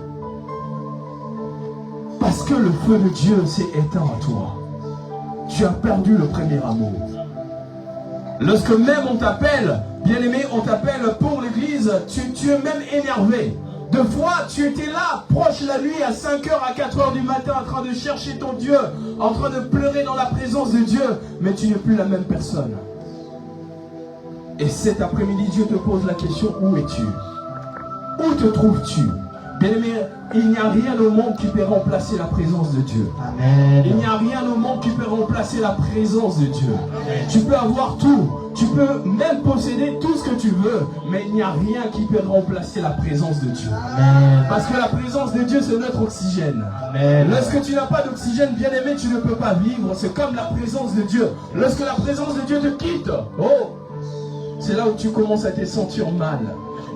Parce que le feu de Dieu s'est éteint à toi. Tu as perdu le premier amour. Lorsque même on t'appelle, bien-aimé, on t'appelle pour l'église, tu es même énervé. Deux fois, tu étais là, proche la nuit, à 5h, à 4h du matin, en train de chercher ton Dieu, en train de pleurer dans la présence de Dieu, mais tu n'es plus la même personne. Et cet après-midi, Dieu te pose la question, où es-tu? Où te trouves-tu? Bien-aimé, il n'y a rien au monde qui peut remplacer la présence de Dieu.
Amen.
Il n'y a rien au monde qui peut remplacer la présence de Dieu. Tu peux avoir tout, tu peux même posséder tout ce que tu veux, mais il n'y a rien qui peut remplacer la présence de Dieu.
Amen.
Parce que la présence de Dieu, c'est notre oxygène.
Amen.
Lorsque tu n'as pas d'oxygène, bien aimé, tu ne peux pas vivre. C'est comme la présence de Dieu. Lorsque la présence de Dieu te quitte, oh, c'est là où tu commences à te sentir mal.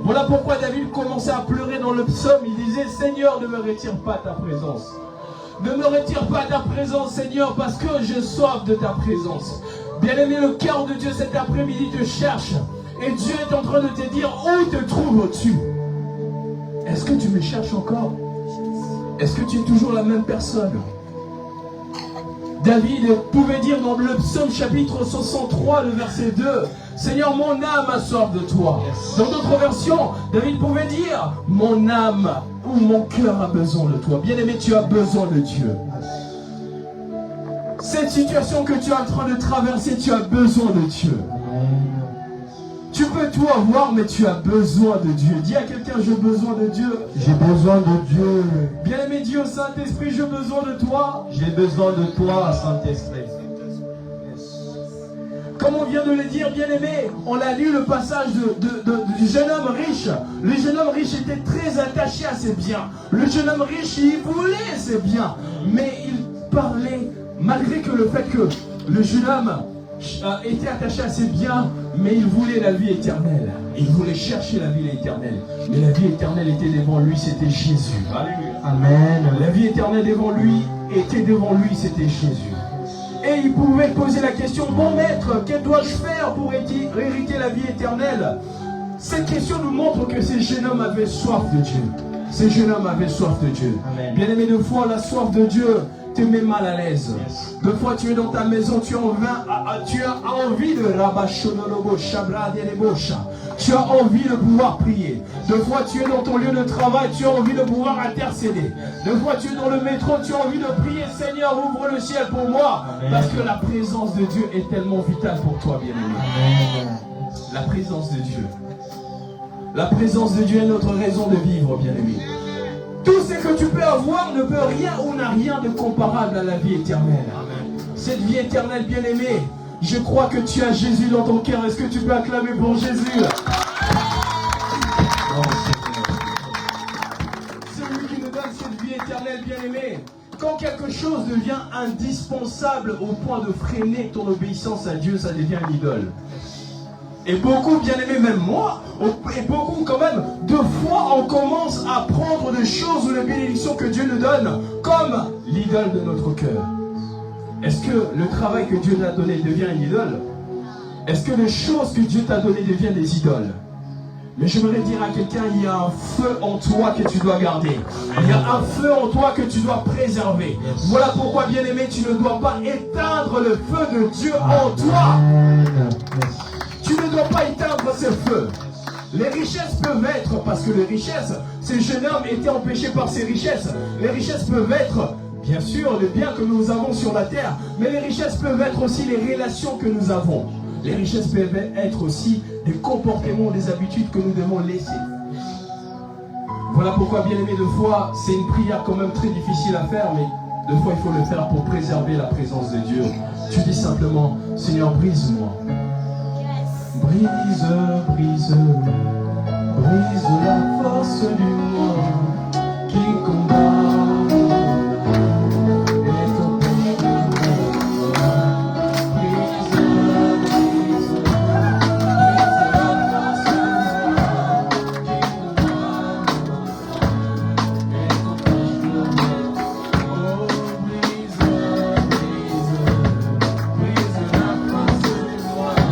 Voilà pourquoi David commençait à pleurer dans le psaume. Il disait, Seigneur, ne me retire pas ta présence. Ne me retire pas ta présence, Seigneur, parce que j'ai soif de ta présence. Bien-aimé, le cœur de Dieu cet après-midi te cherche. Et Dieu est en train de te dire où te trouves-tu? Est-ce que tu me cherches encore? Est-ce que tu es toujours la même personne? David pouvait dire dans le psaume chapitre 63, le verset 2, Seigneur, mon âme a soif de toi. Dans d'autres versions, David pouvait dire, mon âme ou mon cœur a besoin de toi. Bien-aimé, tu as besoin de Dieu. Cette situation que tu es en train de traverser, tu as besoin de Dieu. Tu peux tout avoir, mais tu as besoin de Dieu. Dis à quelqu'un, j'ai besoin de Dieu.
J'ai besoin de Dieu.
Bien-aimé Dieu, Saint-Esprit, j'ai besoin de toi.
J'ai besoin de toi, Saint-Esprit.
Comme on vient de le dire, bien-aimé, on a lu le passage du jeune homme riche. Le jeune homme riche était très attaché à ses biens. Le jeune homme riche, il voulait ses biens. Mais il parlait, malgré que le fait que le jeune homme était attaché à ses biens, mais il voulait la vie éternelle. Il voulait chercher la vie éternelle. Mais la vie éternelle était devant lui, c'était Jésus. Alléluia.
Amen.
La vie éternelle devant lui était devant lui, c'était Jésus. Et il pouvait poser la question, mon maître, que dois-je faire pour hériter la vie éternelle? Cette question nous montre que ces jeunes hommes avaient soif de Dieu. Ces jeunes hommes avaient soif de Dieu. Bien-aimé, de fois, la soif de Dieu te met mal à l'aise. Deux fois tu es dans ta maison, tu as envie de Rabashonolobo, Shabradielebosha. Tu as envie de pouvoir prier. Deux fois tu es dans ton lieu de travail, tu as envie de pouvoir intercéder. Deux fois tu es dans le métro, tu as envie de prier, Seigneur, ouvre le ciel pour moi. Parce que la présence de Dieu est tellement vitale pour toi, bien-aimé. La présence de Dieu. La présence de Dieu est notre raison de vivre, bien-aimé. Tout ce que tu peux avoir ne peut rien ou n'a rien de comparable à la vie éternelle. Cette vie éternelle, bien-aimée, je crois que tu as Jésus dans ton cœur. Est-ce que tu peux acclamer pour Jésus? Celui qui nous donne cette vie éternelle, bien-aimée. Quand quelque chose devient indispensable au point de freiner ton obéissance à Dieu, ça devient une idole. Et beaucoup, bien aimés, même moi, et beaucoup quand même, de fois on commence à prendre des choses ou des bénédictions que Dieu nous donne comme l'idole de notre cœur. Est-ce que le travail que Dieu t'a donné devient une idole? Est-ce que les choses que Dieu t'a données deviennent des idoles? Mais j'aimerais dire à quelqu'un, il y a un feu en toi que tu dois garder. Il y a un feu en toi que tu dois préserver. Voilà pourquoi, bien aimé, tu ne dois pas éteindre le feu de Dieu en toi. Tu ne dois pas éteindre ce feu. Les richesses peuvent être, parce que les richesses, ces jeunes hommes étaient empêchés par ces richesses. Les richesses peuvent être, bien sûr, les biens que nous avons sur la terre, mais les richesses peuvent être aussi les relations que nous avons. Les richesses peuvent être aussi des comportements, des habitudes que nous devons laisser. Voilà pourquoi, bien aimé, de fois, c'est une prière quand même très difficile à faire, mais de fois, il faut le faire pour préserver la présence de Dieu. Tu dis simplement, Seigneur, brise-moi. Brise, brise, brise la force du moi qui combat. Et ton péché, brise, brise, brise la force du moi qui combat. Et ton péché, oh, brise, brise, brise la force du moi.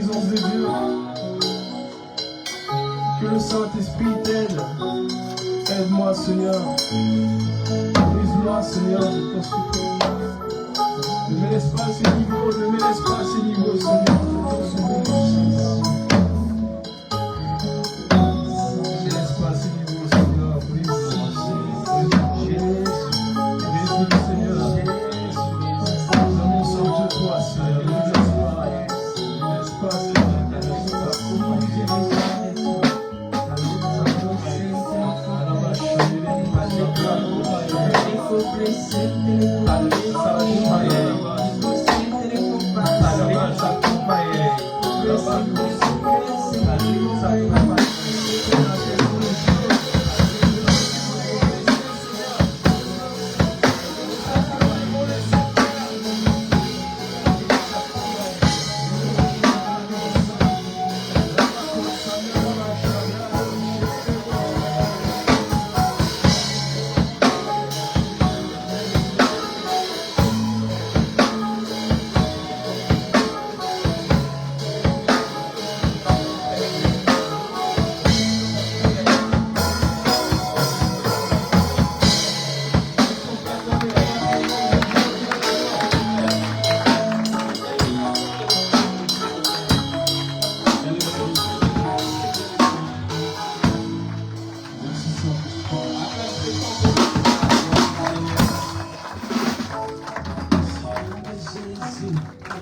présence de Dieu. Que le Saint-Esprit t'aide. Aide-moi, Seigneur. Brise-moi, Seigneur, de ton souffle. Ne me laisse pas à ce niveau, ne me laisse pas à ce niveau, Seigneur, de ton souffle. Ne me laisse pas à ce niveau, Seigneur. Brise-moi, Seigneur. Brise-moi, Seigneur. Nous avons soif de toi, Seigneur. Ne me laisse pas. Ne me laisse pas, Seigneur. Ne me laisse pas.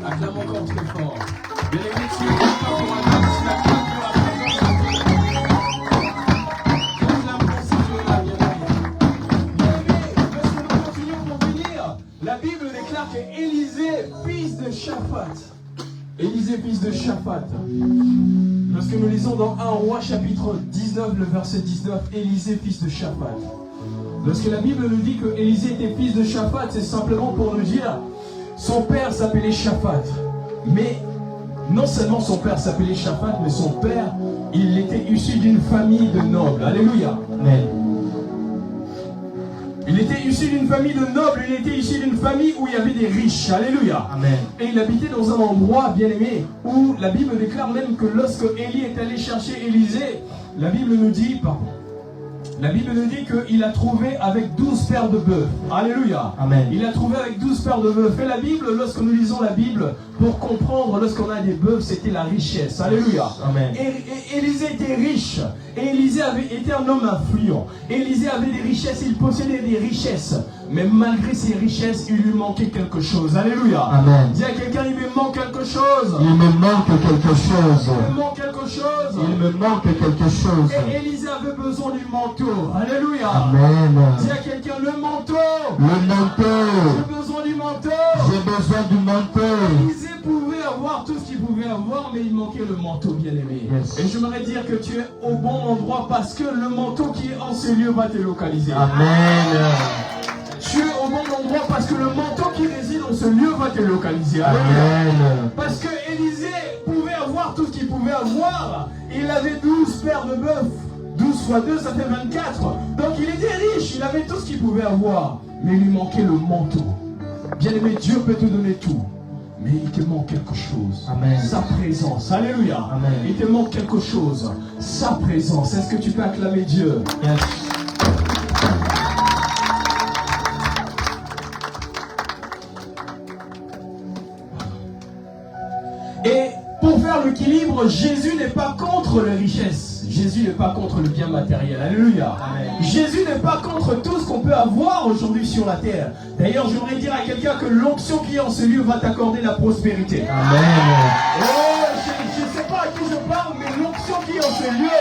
Acclame encore très fort. Bien aimé, tu es là pour un homme, tu l'acclames pour la présence de Dieu. Acclame pour ce Dieu-là, bien aimé. Bien aimé, lorsque nous continuons pour finir, la Bible déclare qu'Élisée, fils de Shaphat, Élisée, fils de Shaphat, lorsque nous lisons dans 1 Roi chapitre 19, le verset 19, Élisée, fils de Shaphat. Lorsque la Bible nous dit que Élisée était fils de Shaphat, c'est simplement pour nous dire son père s'appelait Shaphat. Mais non seulement son père s'appelait Shaphat, mais son père, il était issu d'une famille de nobles. Alléluia. Amen. Il était issu d'une famille de nobles, il était issu d'une famille où il y avait des riches. Alléluia. Amen. Et il habitait dans un endroit, bien aimé, où la Bible déclare même que lorsque Élie est allé chercher Élisée, la Bible nous dit qu'il a trouvé avec 12 paires de bœufs. Alléluia. Amen. Il a trouvé avec 12 paires de bœufs. Et la Bible, lorsque nous lisons la Bible, pour comprendre, lorsqu'on a des bœufs, c'était la richesse. Alléluia. Amen. Et Élisée était riche. Et Élisée était un homme influent. Élisée avait des richesses, il possédait des richesses. Mais malgré ses richesses, il lui manquait quelque chose. Alléluia. Amen. Dis à quelqu'un, il me manque quelque chose.
Il me manque quelque chose.
Il me manque quelque chose.
Il me manque quelque chose.
Et Élisée avait besoin du manteau. Alléluia.
Amen.
Dis à quelqu'un, le manteau.
Le manteau.
J'ai besoin du manteau.
J'ai besoin du manteau.
Élisée pouvait avoir tout ce qu'il pouvait avoir, mais il manquait le manteau, bien-aimé.
Yes.
Et j'aimerais dire que tu es au bon endroit parce que le manteau qui est en ce lieu va te localiser.
Amen.
Tu es au bon endroit parce que le manteau qui réside en ce lieu va te localiser.
Amen.
Parce que Élisée pouvait avoir tout ce qu'il pouvait avoir. Il avait 12 paires de bœufs. 12 fois 2, ça fait 24. Donc il était riche, il avait tout ce qu'il pouvait avoir. Mais il lui manquait le manteau. Bien aimé, Dieu peut te donner tout. Mais il te manque quelque chose.
Amen.
Sa présence. Alléluia.
Amen.
Il te manque quelque chose. Sa présence. Est-ce que tu peux acclamer Dieu?
Yes.
Et pour faire l'équilibre, Jésus n'est pas contre les richesses. Jésus n'est pas contre le bien matériel. Alléluia. Amen. Jésus n'est pas contre tout ce qu'on peut avoir aujourd'hui sur la terre. D'ailleurs, j'aimerais dire à quelqu'un que l'onction qui est en ce lieu va t'accorder la prospérité.
Amen.
Oh, je ne sais pas à qui je parle, mais l'onction qui est en ce lieu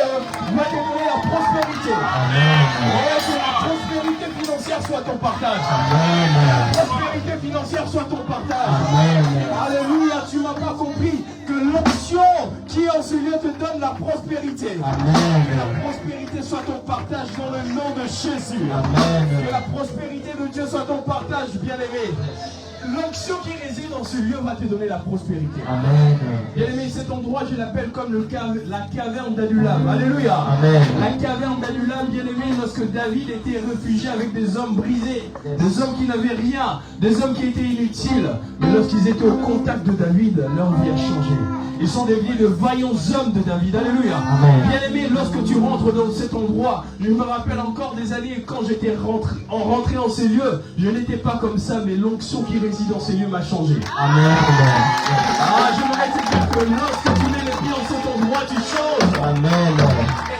va te donner la prospérité.
Amen.
Oh, que la prospérité financière soit ton partage.
Amen.
La prospérité financière soit ton partage.
Amen.
Alléluia, tu m'as pas compris que l'onction qui est en ce lieu te donne la prospérité.
Amen.
Que la prospérité soit ton partage dans le nom de Jésus.
Amen.
Que la prospérité de Dieu soit ton partage, bien-aimé. L'onction qui réside dans ce lieu va te donner la prospérité.
Amen.
Bien-aimé, cet endroit, je l'appelle comme la caverne d'Adulam. Alléluia.
Amen.
La caverne d'Adulam, bien-aimé, lorsque David était réfugié avec des hommes brisés, des hommes qui n'avaient rien, des hommes qui étaient inutiles. Mais Et lorsqu'ils étaient au contact de David, leur vie a changé. Ils sont devenus de vaillants hommes de David. Alléluia. Bien aimé, lorsque tu rentres dans cet endroit, je me rappelle encore des années quand j'étais rentré en ces lieux, je n'étais pas comme ça, mais l'onction qui réside dans ces lieux m'a changé.
Amen.
Ah, j'aimerais te dire que lorsque tu mets les pieds dans cet endroit, tu changes.
Amen.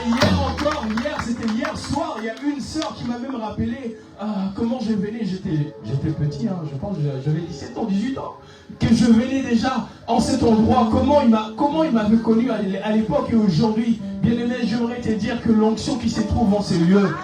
Et c'était hier soir, il y a une sœur qui m'a même rappelé comment je venais, j'étais petit, je pense que j'avais 17 ans, 18 ans, que je venais déjà en cet endroit, comment il m'avait connu à l'époque et aujourd'hui. Bien aimé, j'aimerais te dire que l'onction qui se trouve en ces lieux,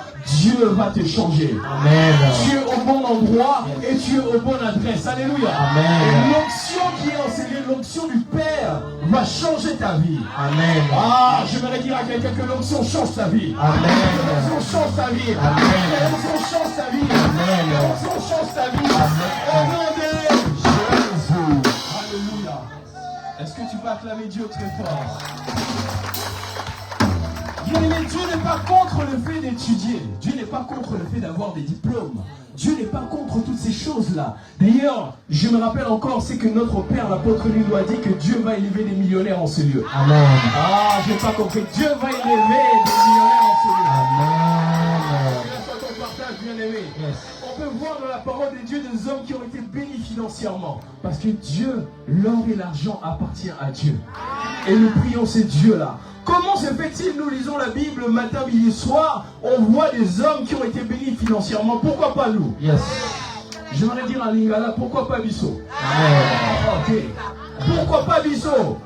Dieu va te changer.
Amen.
Tu es au bon endroit et tu es au bon adresse. Alléluia.
Amen.
Et l'onction qui est en ces lieux, l'onction du Père, va changer ta vie.
Amen.
Ah, j'aimerais dire à quelqu'un que l'onction change ta vie.
Amen.
L'onction change ta vie.
Amen.
L'onction change ta vie.
Amen.
L'onction change ta vie. Au nom de Jésus. Alléluia. Est-ce que tu peux acclamer Dieu très fort? Bien aimé, Dieu n'est pas contre le fait d'étudier. Dieu n'est pas contre le fait d'avoir des diplômes. Dieu n'est pas contre toutes ces choses-là. D'ailleurs, je me rappelle encore, c'est que notre Père, l'apôtre Ludo, a dit que Dieu va élever des millionnaires en ce lieu.
Amen.
Ah, je n'ai pas compris. Dieu va élever des millionnaires en ce lieu.
Amen.
Grâce à ton partage, bien aimé.
Yes.
On peut voir dans la parole de Dieu des hommes qui ont été bénis financièrement. Parce que Dieu, l'or et l'argent appartient à Dieu. Et nous prions ces dieux-là. Comment se fait-il, nous lisons la Bible matin, midi, soir, on voit des hommes qui ont été bénis financièrement. Pourquoi pas nous?
Yes.
J'aimerais dire à Lingala, pourquoi pas Bissot?
Amen.
Ok. Pourquoi pas Bissot?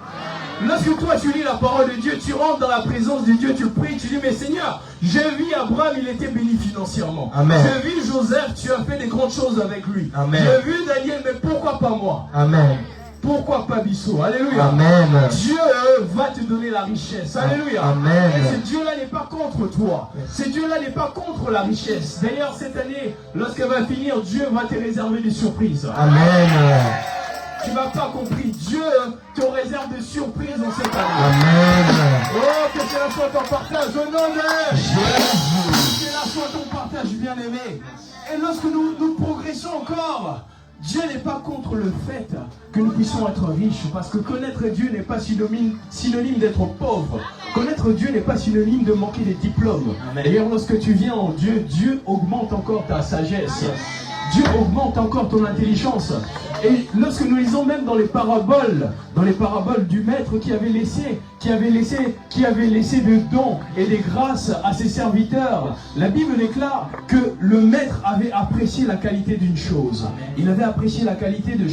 Lorsque toi tu lis la parole de Dieu, tu rentres dans la présence de Dieu, tu pries, tu dis, mais Seigneur, j'ai vu Abraham, il était béni financièrement.
Amen.
J'ai vu Joseph, tu as fait des grandes choses avec lui.
Amen.
J'ai vu Daniel, mais pourquoi pas moi?
Amen.
Pourquoi pas Bissot? Alléluia.
Amen.
Dieu va te donner la richesse. Alléluia.
Amen.
Et ce Dieu-là n'est pas contre toi. Ce Dieu-là n'est pas contre la richesse. D'ailleurs, cette année, lorsqu'elle va finir, Dieu va te réserver des surprises.
Amen.
Tu n'as pas compris. Dieu te réserve des surprises en cette année.
Amen.
Oh, que cela soit ton partage au nom de Jésus. Que cela soit ton partage, bien-aimé. Et lorsque nous progressons encore, Dieu n'est pas contre le fait que nous puissions être riches, parce que connaître Dieu n'est pas synonyme d'être pauvre. Connaître Dieu n'est pas synonyme de manquer des diplômes. D'ailleurs, lorsque tu viens en Dieu, Dieu augmente encore ta sagesse. Dieu augmente encore ton intelligence. Et lorsque nous lisons même dans les paraboles du maître qui avait laissé des dons et des grâces à ses serviteurs, la Bible déclare que le maître avait apprécié la qualité d'une chose. Il avait apprécié la qualité de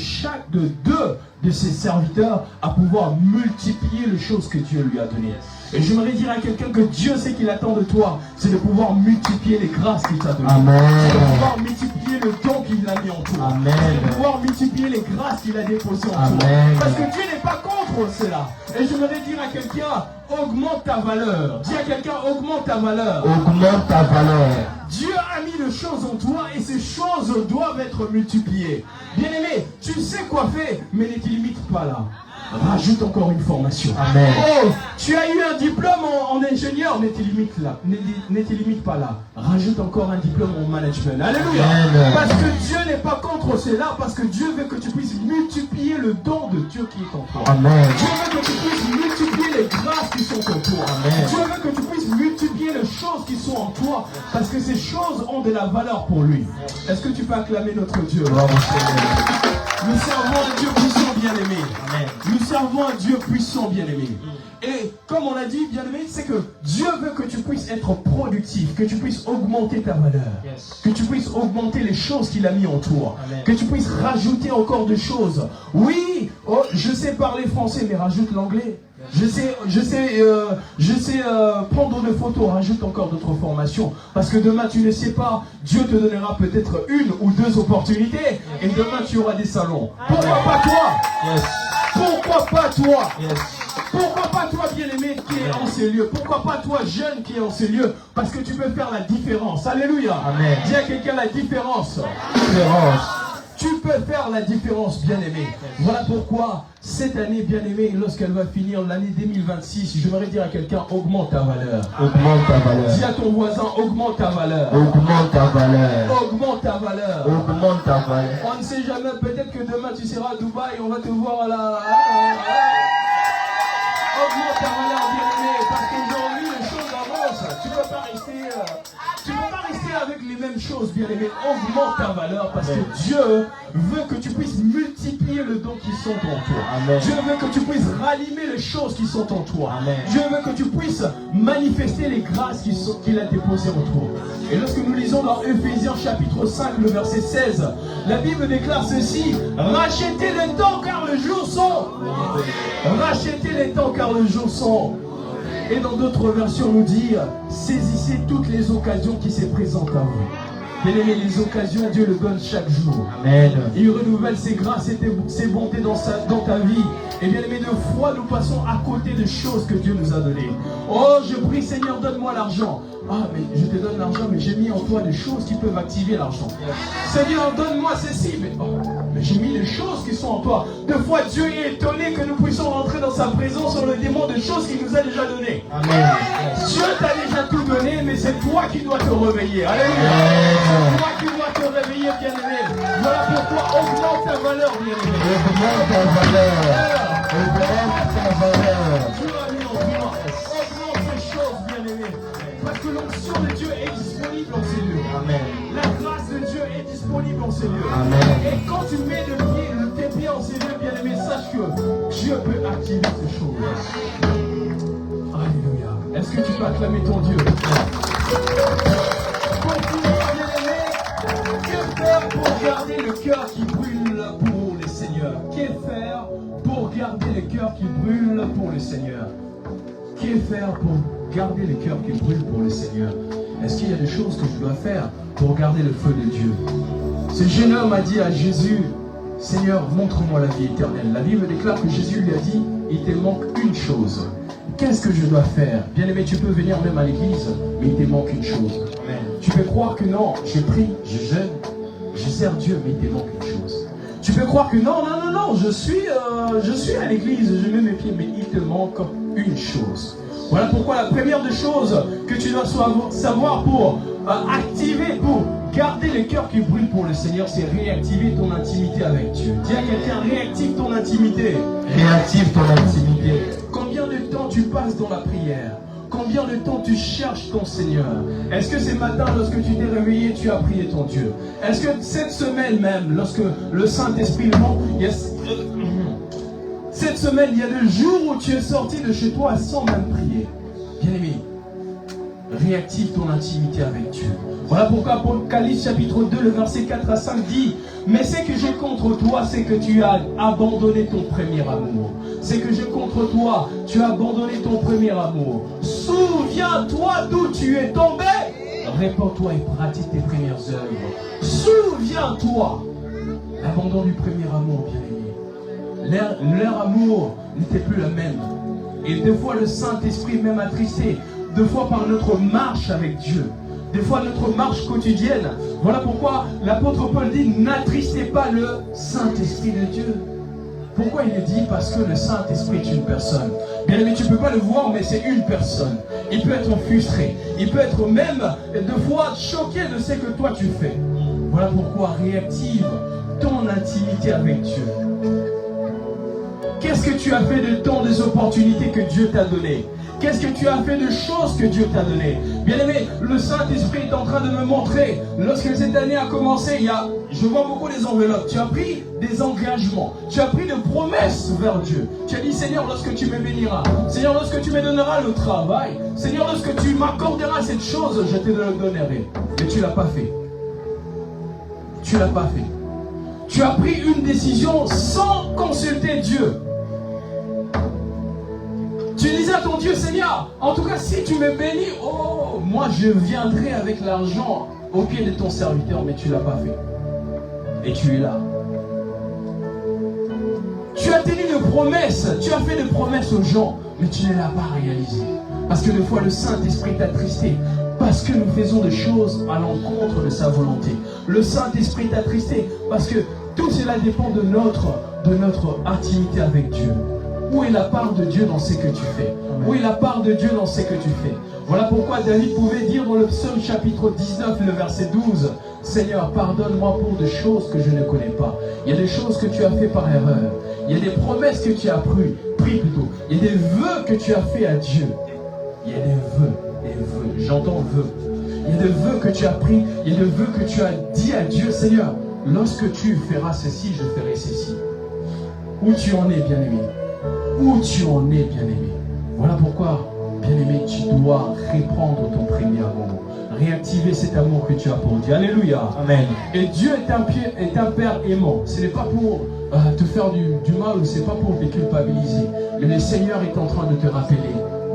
deux de ses serviteurs à pouvoir multiplier les choses que Dieu lui a données. Et j'aimerais dire à quelqu'un que Dieu sait qu'il attend de toi, c'est de pouvoir multiplier les grâces qu'il t'a données. C'est de pouvoir multiplier le don qu'il a mis en toi. C'est de pouvoir multiplier les grâces qu'il a déposées en toi. Parce que Dieu n'est pas contre cela. Et j'aimerais dire à quelqu'un, augmente ta valeur. Dis à quelqu'un, augmente ta valeur.
Augmente ta valeur.
Dieu a mis des choses en toi et ces choses doivent être multipliées. Bien-aimé, tu sais quoi faire, mais ne te limite pas là. Rajoute encore une formation.
Amen.
Oh, tu as eu un diplôme en ingénieur, ne te limite pas là. Rajoute encore un diplôme en management. Alléluia.
Amen.
Parce que Dieu n'est pas contre cela, parce que Dieu veut que tu puisses multiplier le don de Dieu qui est en toi.
Amen.
Dieu veut que tu puisses multiplier les grâces qui sont en toi.
Amen.
Dieu veut que tu puisses multiplier les choses qui sont en toi, parce que ces choses ont de la valeur pour lui. Est-ce que tu peux acclamer notre Dieu? Nous servons un Dieu puissant, bien-aimé. Nous servons un Dieu puissant, bien-aimé. Et comme on a dit, bien-aimé, c'est que Dieu veut que tu puisses être productif, que tu puisses augmenter ta valeur, que tu puisses augmenter les choses qu'il a mis en toi, que tu puisses rajouter encore des choses. Oui, oh, je sais parler français, mais rajoute l'anglais. Je sais prendre des photos, rajoute encore d'autres formations. Parce que demain, tu ne sais pas, Dieu te donnera peut-être une ou deux opportunités. Et demain, tu auras des salons. Pourquoi pas toi? Pourquoi pas toi? Pourquoi pas toi, bien-aimé, qui est en ces lieux? Pourquoi pas toi, jeune, qui est en ces lieux? Parce que tu peux faire la différence. Alléluia.
Amen.
Dis à quelqu'un la différence.
Différence.
Tu peux peut faire la différence, bien-aimé. Voilà pourquoi cette année, bien-aimé, lorsqu'elle va finir, l'année 2026, j'aimerais dire à quelqu'un, augmente ta valeur.
Augmente ta valeur.
Dis à ton voisin, augmente ta valeur.
Augmente ta valeur.
Augmente ta valeur.
Augmente ta valeur.
On ne sait jamais, peut-être que demain tu seras à Dubaï, on va te voir à la... Augmente ta valeur, bien-aimé, parce qu'aujourd'hui les choses avancent. Tu ne peux pas rester avec les mêmes choses, bien-aimé. Augmente ta valeur parce que Dieu veut que tu puisses multiplier le don qui sont en toi.
Amen.
Dieu veut que tu puisses rallumer les choses qui sont en toi.
Amen.
Dieu veut que tu puisses manifester les grâces qu'il a déposées en toi. Et lorsque nous lisons dans Ephésiens chapitre 5, le verset 16, la Bible déclare ceci: rachetez les temps car le jour sont. Rachetez les temps car le jour sont. Et dans d'autres versions nous dit, saisissez toutes les occasions qui se présentent à vous. Bien-aimé, les occasions, Dieu le donne chaque jour.
Amen.
Il renouvelle ses grâces et ses bontés dans ta vie. Et bien aimé, de fois, nous passons à côté des choses que Dieu nous a données. Oh, je prie, Seigneur, donne-moi l'argent. Ah, mais je te donne l'argent, mais j'ai mis en toi des choses qui peuvent activer l'argent. Seigneur, donne-moi ceci. Mais j'ai mis les choses qui sont en toi. Deux fois, Dieu est étonné que nous puissions rentrer dans sa présence sur le démon de choses qu'il nous a déjà données.
Amen.
Dieu t'a déjà tout donné, mais c'est toi qui dois te réveiller. Alléluia. C'est toi qui dois te réveiller, bien-aimé. Voilà pourquoi augmente ta valeur, bien-aimé.
Augmente ta valeur. Augmente ta valeur.
Dieu a mis en toi. Augmente ces choses, bien-aimé. Parce que l'onction de Dieu est disponible en ces lieux.
Amen.
La grâce de Dieu est disponible en ces lieux.
Amen.
Et quand tu mets tes pieds en ces lieux, bien-aimé, sache que Dieu peut activer ces choses. Alléluia. Est-ce que tu peux acclamer ton Dieu? Que faire pour garder le cœur qui brûle pour les seigneurs? Que faire pour garder le cœur qui brûle pour le Seigneur? Que faire pour garder le cœur qui brûle pour le Seigneur? Est-ce qu'il y a des choses que je dois faire pour garder le feu de Dieu? Ce jeune homme a dit à Jésus, Seigneur, montre-moi la vie éternelle. La Bible déclare que Jésus lui a dit, il te manque une chose. Qu'est-ce que je dois faire? Bien-aimé, tu peux venir même à l'église, mais il te manque une chose. Amen. Tu peux croire que non, je prie, je jeûne, je sers Dieu, mais il te manque une chose. Tu peux croire que non, je suis à l'église, je mets mes pieds, mais il te manque une chose. Voilà pourquoi la première des choses que tu dois savoir pour activer, pour garder le cœur qui brûle pour le Seigneur, c'est réactiver ton intimité avec Dieu. Dis à quelqu'un, réactive ton intimité.
Réactive ton intimité.
Combien de temps tu passes dans la prière? Combien de temps tu cherches ton Seigneur? Est-ce que ce matin, lorsque tu t'es réveillé, tu as prié ton Dieu? Est-ce que cette semaine même, lorsque le Saint-Esprit cette semaine, il y a des jours où tu es sorti de chez toi sans même prier? Bien-aimé, réactive ton intimité avec Dieu. Voilà pourquoi Apocalypse chapitre 2, le verset 4 à 5 dit: mais ce que j'ai contre toi, c'est que tu as abandonné ton premier amour. C'est que j'ai contre toi, tu as abandonné ton premier amour. Souviens-toi d'où tu es tombé. Répands-toi et pratique tes premières œuvres. Souviens-toi. L'abandon du premier amour, bien-aimé. Leur amour n'était plus le même. Et des fois, le Saint-Esprit même attristé. Des fois, par notre marche avec Dieu. Des fois, notre marche quotidienne. Voilà pourquoi l'apôtre Paul dit: n'attristez pas le Saint-Esprit de Dieu. Pourquoi il le dit? Parce que le Saint-Esprit est une personne. Bien aimé, tu ne peux pas le voir, mais c'est une personne. Il peut être frustré. Il peut être même, des fois, choqué de ce que toi tu fais. Voilà pourquoi réactive ton intimité avec Dieu. Qu'est-ce que tu as fait de temps des opportunités que Dieu t'a données? Qu'est-ce que tu as fait de choses que Dieu t'a données? Bien aimé, le Saint-Esprit est en train de me montrer. Lorsque cette année a commencé, je vois beaucoup les enveloppes. Tu as pris des engagements. Tu as pris des promesses vers Dieu. Tu as dit: Seigneur, lorsque tu me béniras, Seigneur, lorsque tu me donneras le travail, Seigneur, lorsque tu m'accorderas cette chose, je te le donnerai. Mais tu ne l'as pas fait. Tu ne l'as pas fait. Tu as pris une décision sans consulter Dieu. Tu disais à ton Dieu: Seigneur, en tout cas, si tu me bénis, oh, moi je viendrai avec l'argent au pied de ton serviteur, mais tu ne l'as pas fait. Et tu es là. Tu as tenu une promesse, tu as fait des promesses aux gens, mais tu ne l'as pas réalisé. Parce que des fois, le Saint-Esprit t'a attristé. Parce que nous faisons des choses à l'encontre de sa volonté. Le Saint-Esprit t'a attristé parce que Tout cela dépend de notre intimité avec Dieu. Où est la part de Dieu dans ce que tu fais? Où est la part de Dieu dans ce que tu fais? Voilà pourquoi David pouvait dire dans le psaume chapitre 19, le verset 12, « Seigneur, pardonne-moi pour des choses que je ne connais pas. Il y a des choses que tu as fait par erreur. Il y a des promesses que tu as pris plutôt. Il y a des vœux que tu as fait à Dieu. Il y a des vœux, j'entends vœux. Il y a des vœux que tu as pris, il y a des vœux que tu as dit à Dieu, Seigneur, lorsque tu feras ceci, je ferai ceci. » Où tu en es, bien-aimé? Où tu en es, bien-aimé? Voilà pourquoi, bien-aimé, tu dois reprendre ton premier amour. Réactiver cet amour que tu as pour Dieu. Alléluia. Amen. Et Dieu est un Père aimant. Ce n'est pas pour te faire du mal, ce n'est pas pour te culpabiliser. Mais le Seigneur est en train de te rappeler,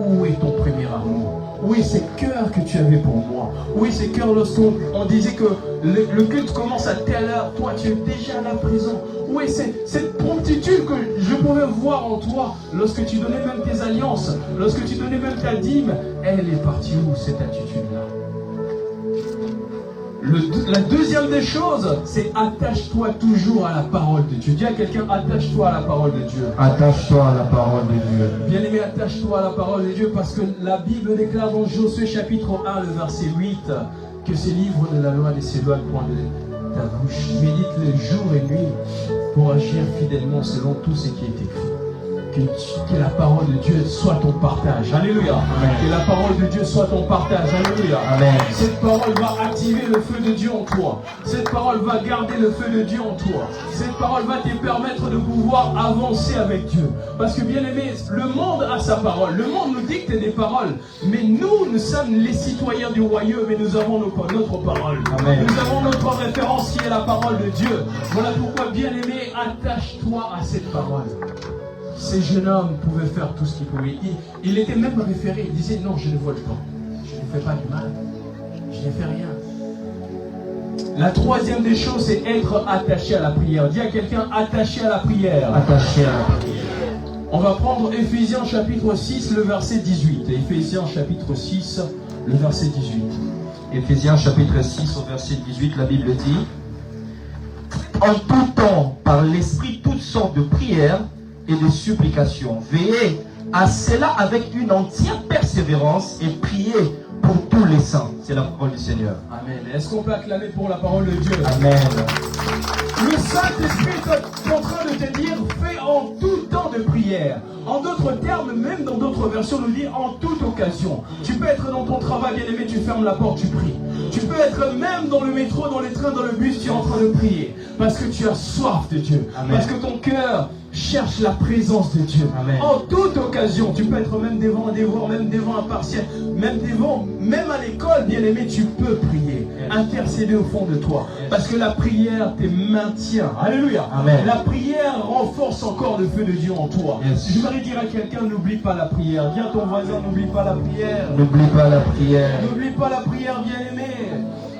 où est ton premier amour? Où est ce cœur que tu avais pour moi? Où est ce cœur lorsqu'on disait que le culte commence à telle heure, toi tu es déjà là présent? Où est cette promptitude que je pouvais voir en toi lorsque tu donnais même tes alliances, lorsque tu donnais même ta dîme? Elle est partie où, cette attitude-là? La deuxième des choses, c'est attache-toi toujours à la parole de Dieu. Dis à quelqu'un, attache-toi à la parole de Dieu.
Attache-toi à la parole de Dieu.
Bien-aimé, attache-toi à la parole de Dieu parce que la Bible déclare dans Josué chapitre 1, le verset 8, que ces livres de la loi ne s'éloignent point de ta bouche. Médite-les jour et nuit pour agir fidèlement selon tout ce qui est écrit. Que la parole de Dieu soit ton partage. Alléluia. Amen. Que la parole de Dieu soit ton partage. Alléluia. Amen. Cette parole va activer le feu de Dieu en toi. Cette parole va garder le feu de Dieu en toi. Cette parole va te permettre de pouvoir avancer avec Dieu. Parce que bien aimé, le monde a sa parole. Le monde nous dicte des paroles. Mais nous sommes les citoyens du royaume et nous avons notre parole. Amen. Nous avons notre référence qui est la parole de Dieu. Voilà pourquoi, bien aimé, attache-toi à cette parole. Ces jeunes hommes pouvaient faire tout ce qu'ils pouvaient. Il était même référé. Il disait non, je ne vole pas. Je ne fais pas du mal. Je ne fais rien. La troisième des choses, c'est être attaché à la prière. Dis à quelqu'un, attaché à la prière. Attaché à la prière. On va prendre Éphésiens chapitre 6, le verset 18. Éphésiens chapitre 6, le verset 18.
Éphésiens chapitre 6, au verset 18, la Bible dit: en tout temps, par l'Esprit, toutes sortes de prières et de supplications. Veillez à cela avec une entière persévérance et priez pour tous les saints. C'est la parole du Seigneur.
Amen. Est-ce qu'on peut acclamer pour la parole de Dieu?
Amen.
Le Saint-Esprit est en train de te dire, fais en tout temps de prière. En d'autres termes, même dans d'autres versions, nous dit en toute occasion. Tu peux être dans ton travail, bien aimé, tu fermes la porte, tu pries. Tu peux être même dans le métro, dans les trains, dans le bus, tu es en train de prier. Parce que tu as soif de Dieu. Amen. Parce que ton cœur cherche la présence de Dieu. Amen. En toute occasion, tu peux être même devant un dévot, même devant un partiel, même à l'école, bien aimé, tu peux prier. Yes. Intercéder au fond de toi. Yes. Parce que la prière te maintient. Alléluia. Amen. La prière renforce encore le feu de Dieu en toi. Yes. J'aimerais dire à quelqu'un, n'oublie pas la prière. Dis à ton voisin, n'oublie pas la prière.
N'oublie pas la prière.
N'oublie pas la prière, bien aimé.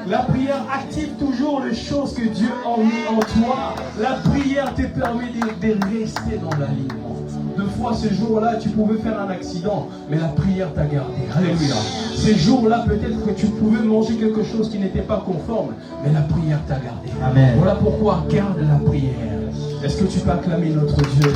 La prière active toujours les choses que Dieu a mis en toi. La prière te permet de rester dans l'alignement. Deux fois ce jour-là, tu pouvais faire un accident, mais la prière t'a gardé. Alléluia. Ces jours-là, peut-être que tu pouvais manger quelque chose qui n'était pas conforme, mais la prière t'a gardé. Amen. Voilà pourquoi garde la prière. Est-ce que tu peux acclamer notre Dieu?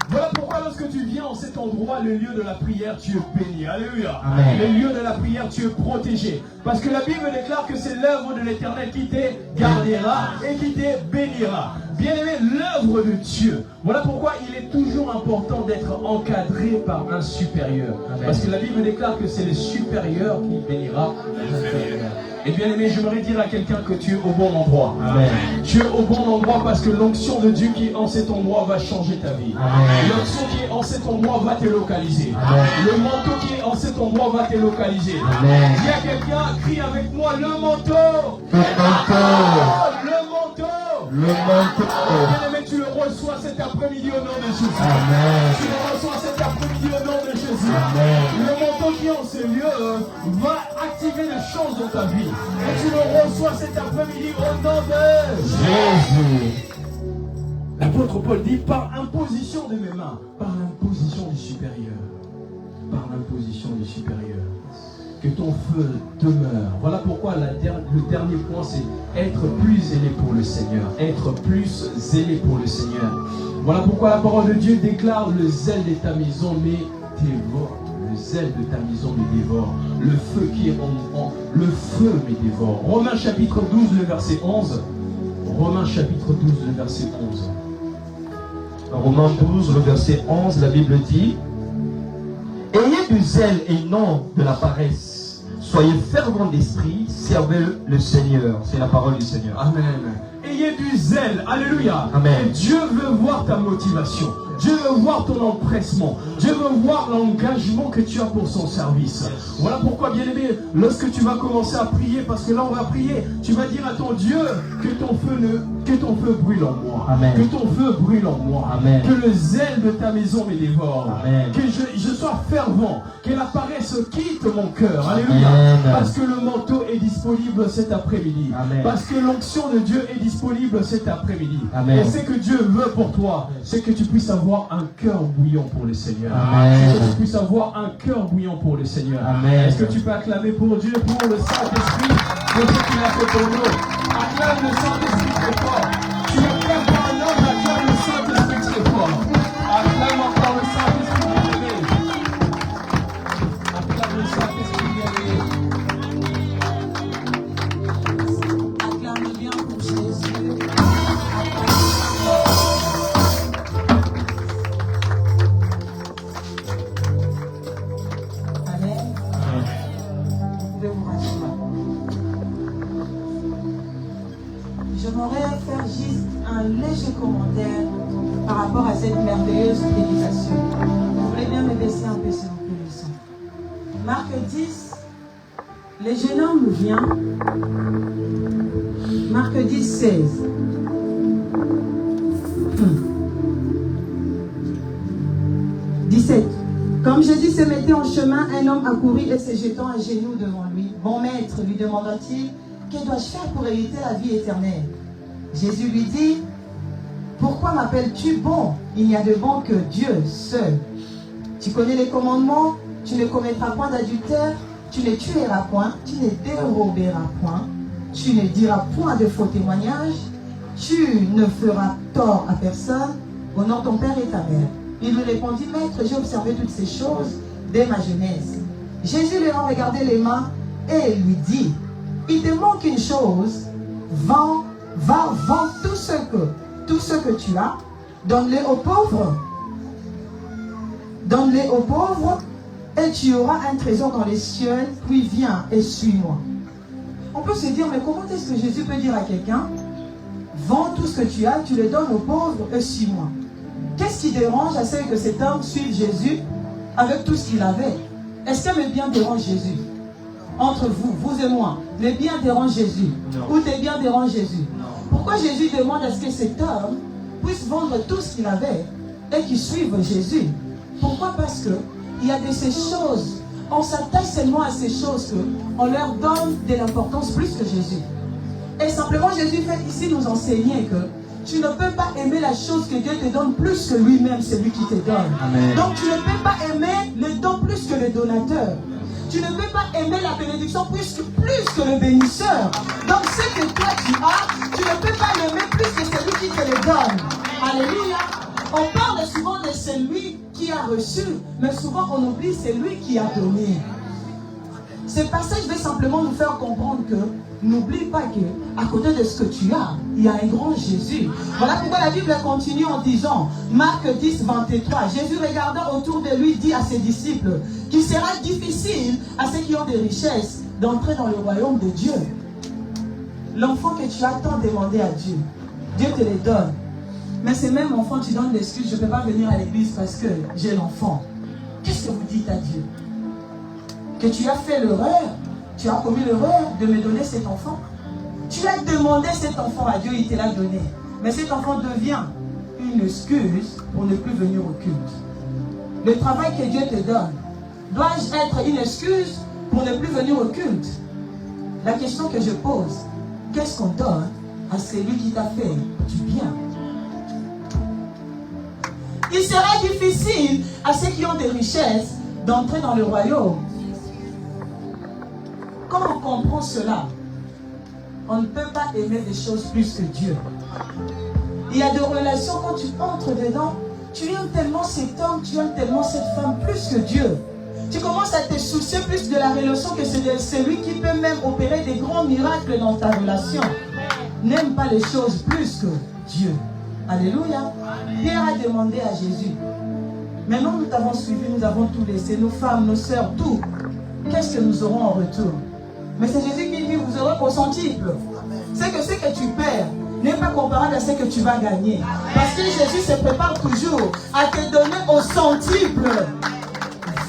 Voilà pourquoi lorsque tu viens en cet endroit, le lieu de la prière, tu es béni. Alléluia. Amen. Le lieu de la prière, tu es protégé. Parce que la Bible déclare que c'est l'œuvre de l'Éternel qui te gardera et qui te bénira. Bien-aimé, l'œuvre de Dieu. Voilà pourquoi il est toujours important d'être encadré par un supérieur. Amen. Parce que la Bible déclare que c'est le supérieur qui bénira l'inférieur. Et bien aimé, j'aimerais dire à quelqu'un que tu es au bon endroit. Amen. Tu es au bon endroit parce que l'onction de Dieu qui est en cet endroit va changer ta vie. L'onction qui est en cet endroit va te localiser. Amen. Le manteau qui est en cet endroit va te localiser. Amen. Dis à quelqu'un, crie avec moi, le manteau. Le manteau. Le manteau. Le manteau. Bien aimé, tu le reçois cet après-midi au nom de Jésus. Amen. Tu le reçois cet après-midi au nom de Jésus. Amen. Le manteau qui est en ce lieu va activer les choses dans ta vie. Et tu le reçois cet après-midi au nom de Jésus. L'apôtre Paul dit par imposition de mes mains, par l'imposition du supérieur. Par l'imposition du supérieur. que ton feu demeure. Voilà pourquoi le dernier point, c'est être plus zélé pour le Seigneur. Être plus zélé pour le Seigneur. Voilà pourquoi la parole de Dieu déclare: le zèle de ta maison me dévore. Le zèle de ta maison me dévore. Le feu qui est en le feu me dévore. Romains chapitre 12, le verset 11. Romains chapitre 12, le verset 11.
Romains 12, le verset 11, la Bible dit: ayez du zèle et non de la paresse. Soyez fervents d'esprit, servez le Seigneur. C'est la parole du Seigneur.
Amen. Ayez du zèle. Alléluia.
Amen.
Et Dieu veut voir ta motivation. Dieu veut voir ton empressement. Dieu veut voir l'engagement que tu as pour son service. Voilà pourquoi, bien-aimé, lorsque tu vas commencer à prier, parce que là on va prier, tu vas dire à ton Dieu que ton feu brûle en moi.
Amen.
Que ton feu brûle en moi.
Amen.
Que le zèle de ta maison me dévore.
Amen.
Que je sois fervent. Que la paresse quitte mon cœur. Alléluia.
Amen.
Parce que le manteau est disponible cet après-midi.
Amen.
Parce que l'onction de Dieu est disponible cet après-midi.
Amen.
Et ce que Dieu veut pour toi, c'est que tu puisses avoir un cœur bouillant pour le Seigneur.
Amen.
C'est que tu puisses avoir un cœur bouillant pour le Seigneur.
Amen.
Est-ce que tu peux acclamer pour Dieu, pour le Saint-Esprit, pour ce qu'il a fait pour nous? Acclame le Saint-Esprit très fort. Tu ne fais pas un homme, acclame le Saint-Esprit très fort. Acclame encore le Saint-Esprit bien-aimé. Acclame le Saint-Esprit bien-aimé.
Acclame bien pour Jésus. Amen. Vous pouvez vous rasseoir. J'aimerais faire juste un léger commentaire par rapport à cette merveilleuse prédication. Vous voulez bien me baisser un peu s'il vous plaît le son. Marc 10, le jeune homme vient. Marc 10, 16. 17. Comme Jésus se mettait en chemin, un homme accourut et se jetant à genoux devant lui. Bon maître, lui demanda-t-il, que dois-je faire pour hériter la vie éternelle? Jésus lui dit, pourquoi m'appelles-tu bon? Il n'y a de bon que Dieu seul. Tu connais les commandements, tu ne commettras point d'adultère, tu ne tueras point, tu ne déroberas point, tu ne diras point de faux témoignages, tu ne feras tort à personne, honore ton père et ta mère. Il lui répondit, maître, j'ai observé toutes ces choses dès ma jeunesse. Jésus lui a regardé les mains et lui dit, il te manque une chose, va, vends tout ce que tu as, donne-les aux pauvres. Donne-les aux pauvres et tu auras un trésor dans les cieux, puis viens et suis-moi. On peut se dire, mais comment est-ce que Jésus peut dire à quelqu'un, vends tout ce que tu as, tu le donnes aux pauvres et suis-moi? Qu'est-ce qui dérange à ce que cet homme suive Jésus avec tout ce qu'il avait? Est-ce que les biens dérangent Jésus? Entre vous, vous et moi, les biens dérangent Jésus?
Non.
Ou tes biens dérangent Jésus?
Non.
Pourquoi Jésus demande à ce que cet homme puisse vendre tout ce qu'il avait et qu'il suive Jésus? Pourquoi? Parce que il y a de ces choses, on s'attache seulement à ces choses qu'on leur donne de l'importance plus que Jésus. Et simplement Jésus fait ici nous enseigner que tu ne peux pas aimer la chose que Dieu te donne plus que lui-même, c'est lui qui te donne.
Amen.
Donc tu ne peux pas aimer le don plus que le donateur. Tu ne peux pas aimer la bénédiction plus que le bénisseur. Donc ce que toi tu as, tu ne peux pas l'aimer plus que celui qui te le donne. Alléluia. On parle souvent de celui qui a reçu, mais souvent on oublie celui qui a donné. Ce passage veut simplement nous faire comprendre que n'oublie pas que à côté de ce que tu as, il y a un grand Jésus. Voilà pourquoi la Bible continue en disant, Marc 10, 23, Jésus regardant autour de lui dit à ses disciples qu'il sera difficile à ceux qui ont des richesses d'entrer dans le royaume de Dieu. L'enfant que tu as tant demandé à Dieu, Dieu te les donne. Mais ces mêmes enfants, tu donnes l'excuse, je ne peux pas venir à l'église parce que j'ai l'enfant. Qu'est-ce que vous dites à Dieu? Que tu as fait l'erreur, tu as commis l'erreur de me donner cet enfant. Tu as demandé cet enfant à Dieu, il te l'a donné. Mais cet enfant devient une excuse pour ne plus venir au culte. Le travail que Dieu te donne, dois-je être une excuse pour ne plus venir au culte? La question que je pose, qu'est-ce qu'on donne à celui qui t'a fait du bien? Il sera difficile à ceux qui ont des richesses d'entrer dans le royaume.
comprend cela, on ne peut pas aimer des choses plus que Dieu. Il y a des relations, quand tu entres dedans, tu aimes tellement cet homme, tu aimes tellement cette femme plus que Dieu. Tu commences à te soucier plus de la relation que c'est de celui qui peut même opérer des grands miracles dans ta relation. N'aime pas les choses plus que Dieu. Alléluia. Pierre a demandé à Jésus. Maintenant, nous t'avons suivi, nous avons tout laissé, nos femmes, nos sœurs, tout. Qu'est-ce que nous aurons en retour? Mais c'est Jésus qui dit, vous aurez au centuple. C'est que ce que tu perds n'est pas comparable à ce que tu vas gagner. Parce que Jésus se prépare toujours à te donner au centuple.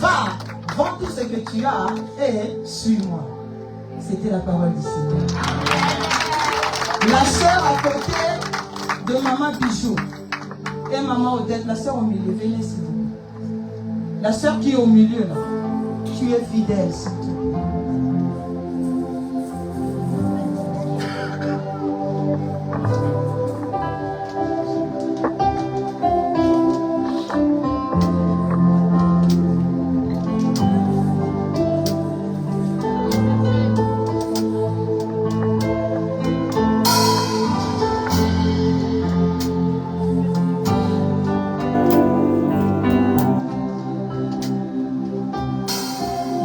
Va, vends tout ce que tu as et suis-moi. C'était la parole du Seigneur. La sœur à côté de maman Bijou et maman Odette, la sœur au milieu, venez s'il vous plaît. La sœur qui est au milieu là, tu es fidèle s'il te plaît.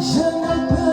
Je ne peux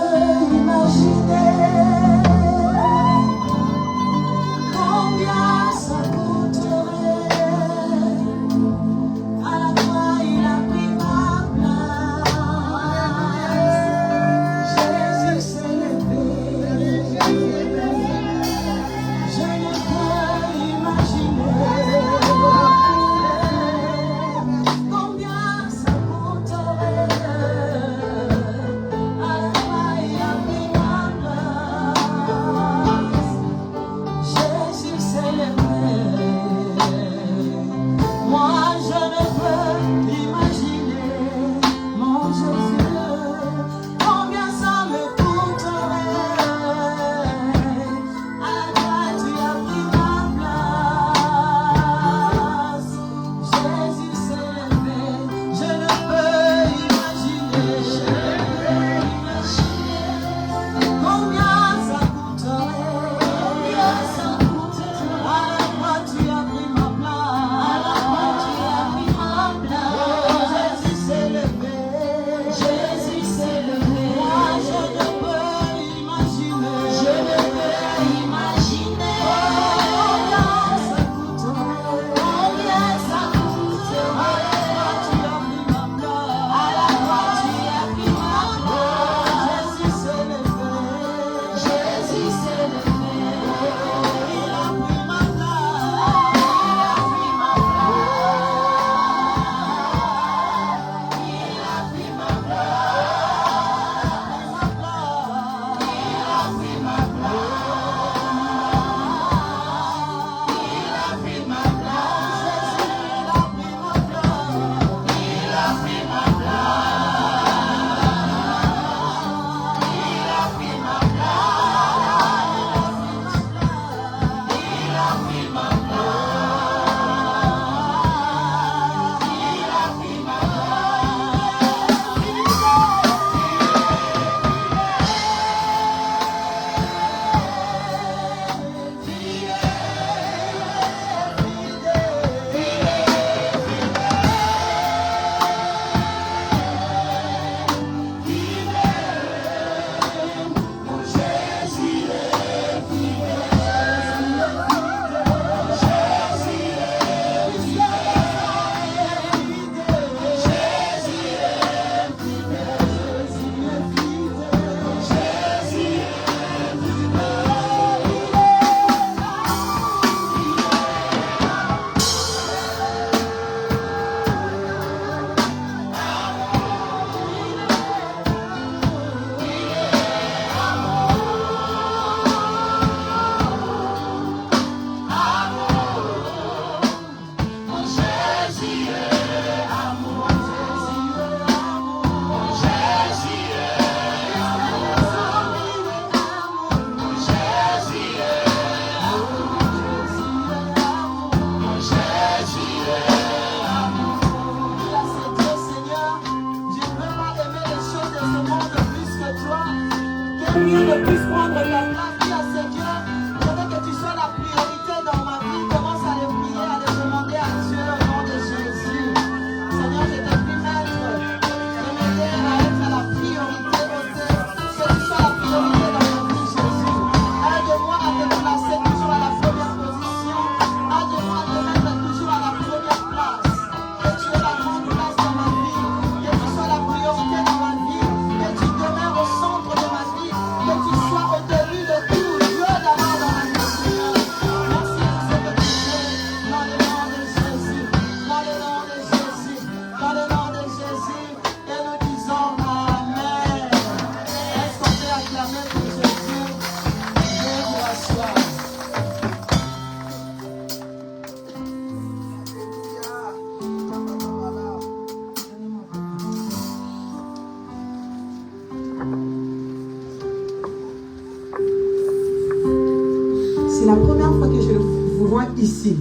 c'est la première fois que je vous vois ici.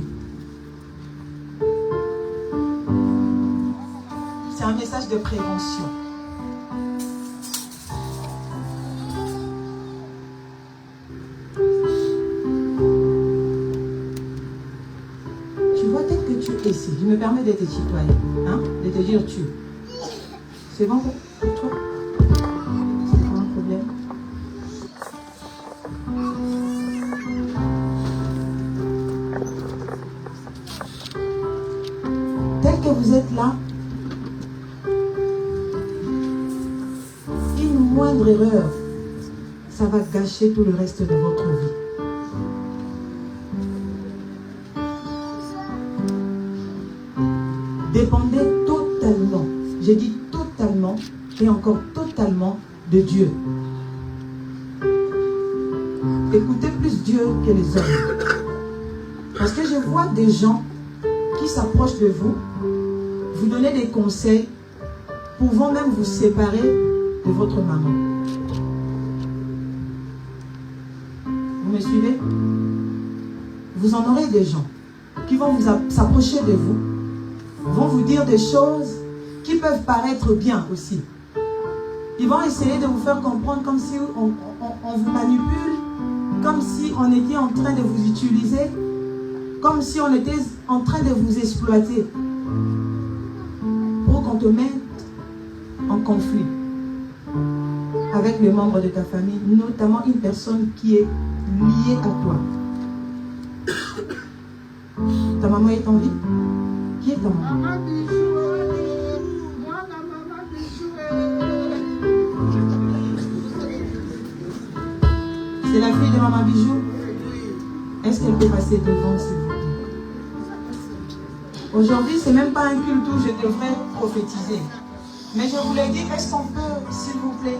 C'est un message de prévention. Tu vois peut-être que tu es ici. Je me permets d'être citoyen, hein, de te dire tu. C'est bon pour toi? C'est pas un problème? Tel que vous êtes là, une moindre erreur, ça va gâcher tout le reste de votre vie. Dépendez totalement, j'ai dit totalement et encore totalement de Dieu. Écoutez plus Dieu que les hommes. Parce que je vois des gens qui s'approchent de vous, vous donner des conseils, pouvant même vous séparer de votre maman. Vous me suivez? Vous en aurez des gens qui vont s'approcher de vous, vont vous dire des choses qui peuvent paraître bien aussi. Ils vont essayer de vous faire comprendre comme si on vous manipule, comme si on était en train de vous utiliser, comme si on était en train de vous exploiter pour qu'on te mette en conflit avec les membres de ta famille, notamment une personne qui est liée à toi. Ta maman est en vie? Qui est ta maman? C'est la fille de Maman Bijou? Est-ce qu'elle peut passer devant, s'il vous plaît? Aujourd'hui, c'est même pas un culte où je devrais prophétiser. Mais je vous l'ai dit, est-ce qu'on peut, s'il vous plaît,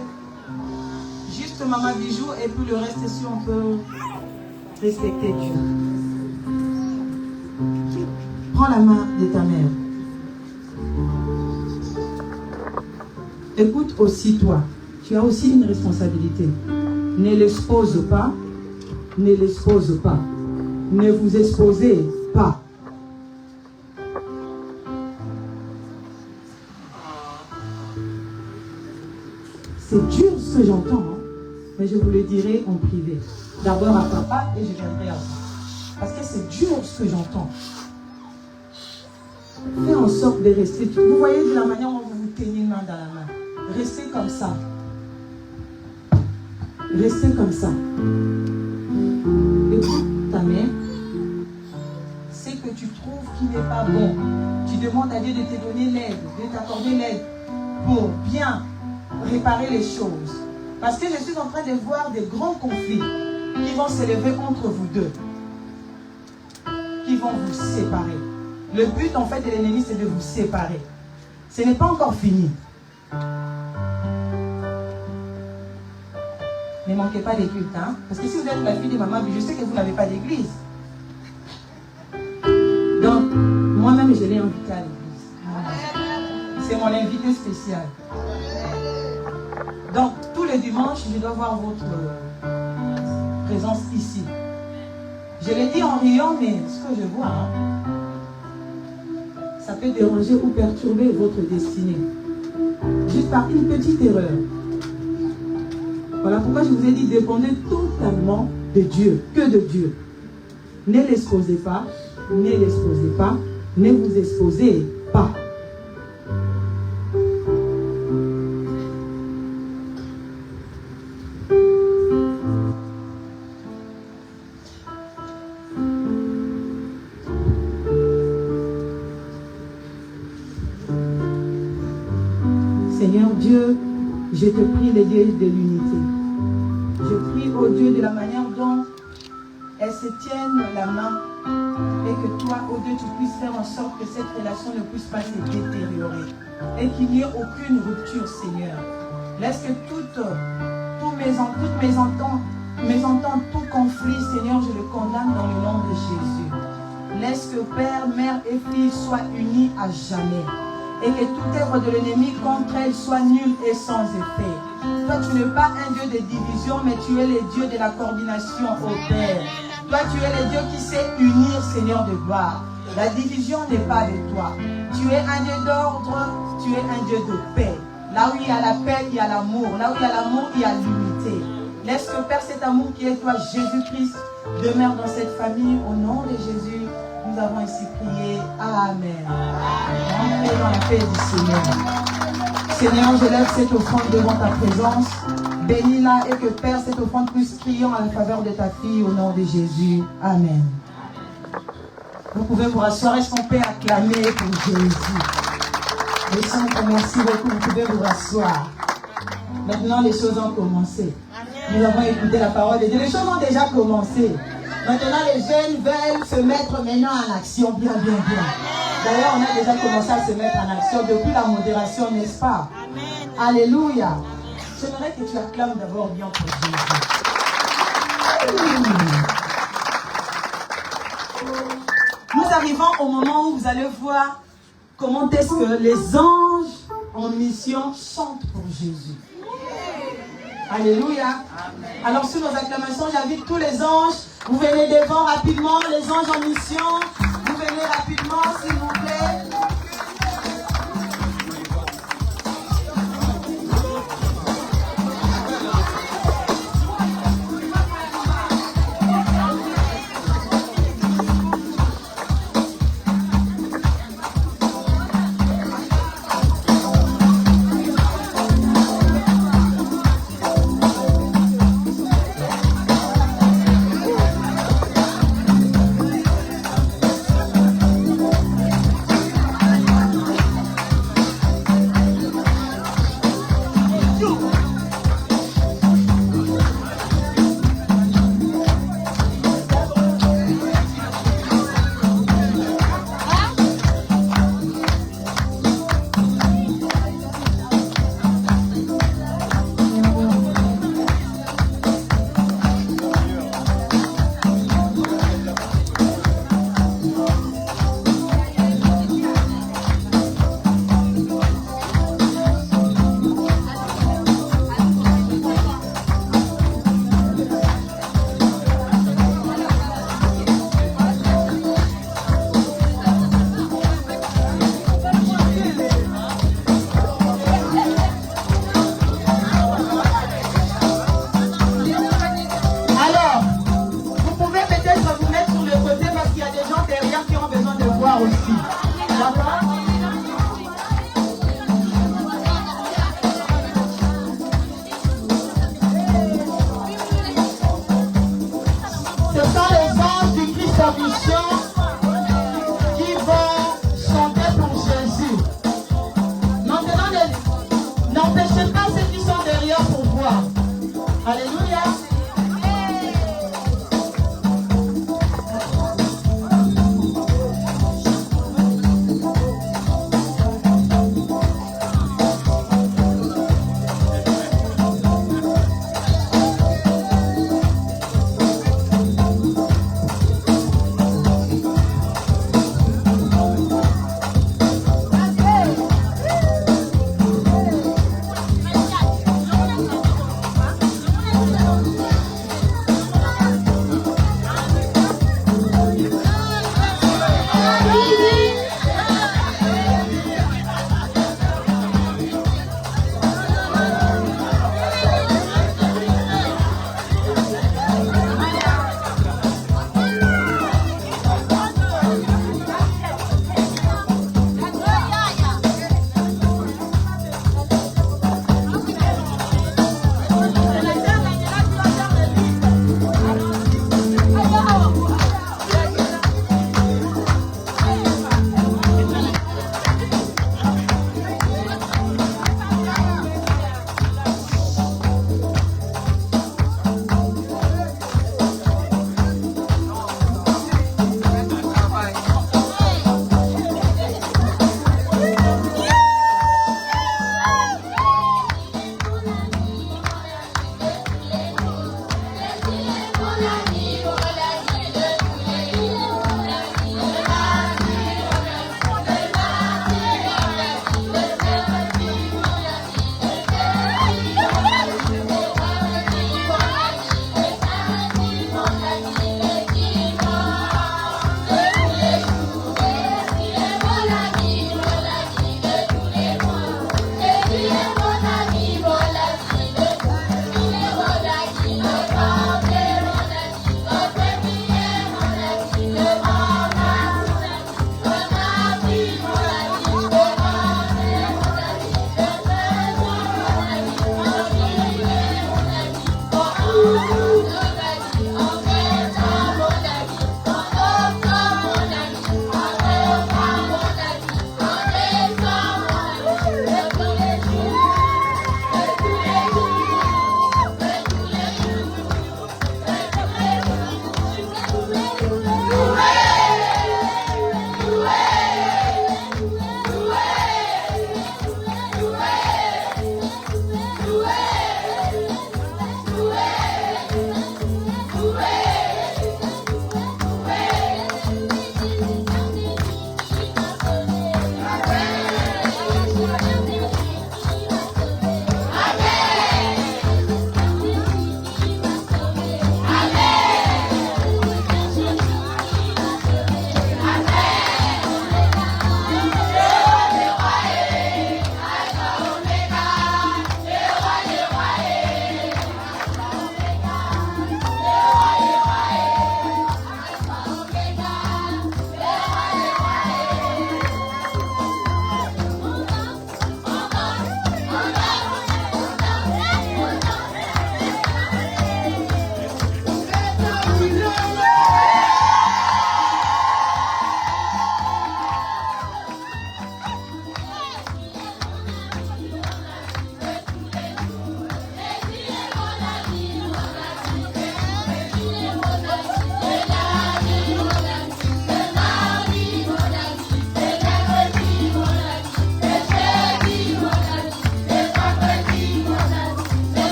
juste Maman Bijou et puis le reste, si on peut respecter Dieu. Prends la main de ta mère. Écoute aussi toi, tu as aussi une responsabilité. Ne l'expose pas, ne l'expose pas, ne vous exposez pas. C'est dur ce que j'entends, hein? Mais je vous le dirai en privé. D'abord à papa et je viendrai à vous. Parce que c'est dur ce que j'entends. Fais en sorte de rester. Vous voyez de la manière dont vous vous tenez main dans la main. Restez comme ça. Restez comme ça. Écoute ta mère. Ce que tu trouves qui n'est pas bon, tu demandes à Dieu de te donner l'aide, de t'accorder l'aide pour bien réparer les choses. Parce que je suis en train de voir des grands conflits qui vont s'élever entre vous deux, qui vont vous séparer. Le but en fait de l'ennemi, c'est de vous séparer. Ce n'est pas encore fini. Ne manquez pas des cultes, hein? Parce que si vous êtes la fille de Maman, je sais que vous n'avez pas d'église. Donc, moi-même, je l'ai invité à l'église. C'est mon invité spécial. Donc, tous les dimanches, je dois voir votre présence ici. Je l'ai dit en riant, mais ce que je vois, hein, ça peut déranger ou perturber votre destinée. Juste par une petite erreur. Voilà pourquoi je vous ai dit, dépendez totalement de Dieu, que de Dieu. Ne l'exposez pas, ne l'exposez pas, ne vous exposez pas. Seigneur Dieu, je te prie les dieux de l'unité. Je prie au Dieu de la manière dont elles se tiennent la main et que toi, au Dieu, tu puisses faire en sorte que cette relation ne puisse pas se détériorer et qu'il n'y ait aucune rupture, Seigneur. Laisse que toutes mes ententes, tout conflit, Seigneur, je le condamne dans le nom de Jésus. Laisse que Père, Mère et Fille soient unis à jamais. Et que toute œuvre de l'ennemi contre elle soit nulle et sans effet. Toi, tu n'es pas un Dieu de division, mais tu es le Dieu de la coordination, ô Père. Toi, tu es le Dieu qui sait unir, Seigneur de gloire. La division n'est pas de toi. Tu es un Dieu d'ordre, tu es un Dieu de paix. Là où il y a la paix, il y a l'amour. Là où il y a l'amour, il y a l'unité. Laisse que Père, cet amour qui est toi, Jésus-Christ, demeure dans cette famille. Au nom de Jésus, nous avons ainsi prié. Amen. Entrez dans la paix du Seigneur. Seigneur, je lève cette offrande devant ta présence. Bénis-la et que Père, cette offrande puisse crier en la faveur de ta fille au nom de Jésus. Amen. Vous pouvez vous rasseoir. Est-ce qu'on peut acclamer pour Jésus? Les saints, merci beaucoup. Vous pouvez vous rasseoir. Maintenant, les choses ont commencé. Nous avons écouté la parole de Dieu. Les choses ont déjà commencé. Maintenant, les jeunes veulent se mettre maintenant en action. Bien, bien, bien. D'ailleurs, on a déjà commencé à se mettre en action depuis la modération, n'est-ce pas? Alléluia. J'aimerais que tu acclames d'abord bien pour Jésus. Nous arrivons au moment où vous allez voir comment est-ce que les anges en mission chantent pour Jésus. Alléluia. Alors sous nos acclamations, j'invite tous les anges. Vous venez devant rapidement, les anges en mission. Vous venez rapidement, s'il vous plaît.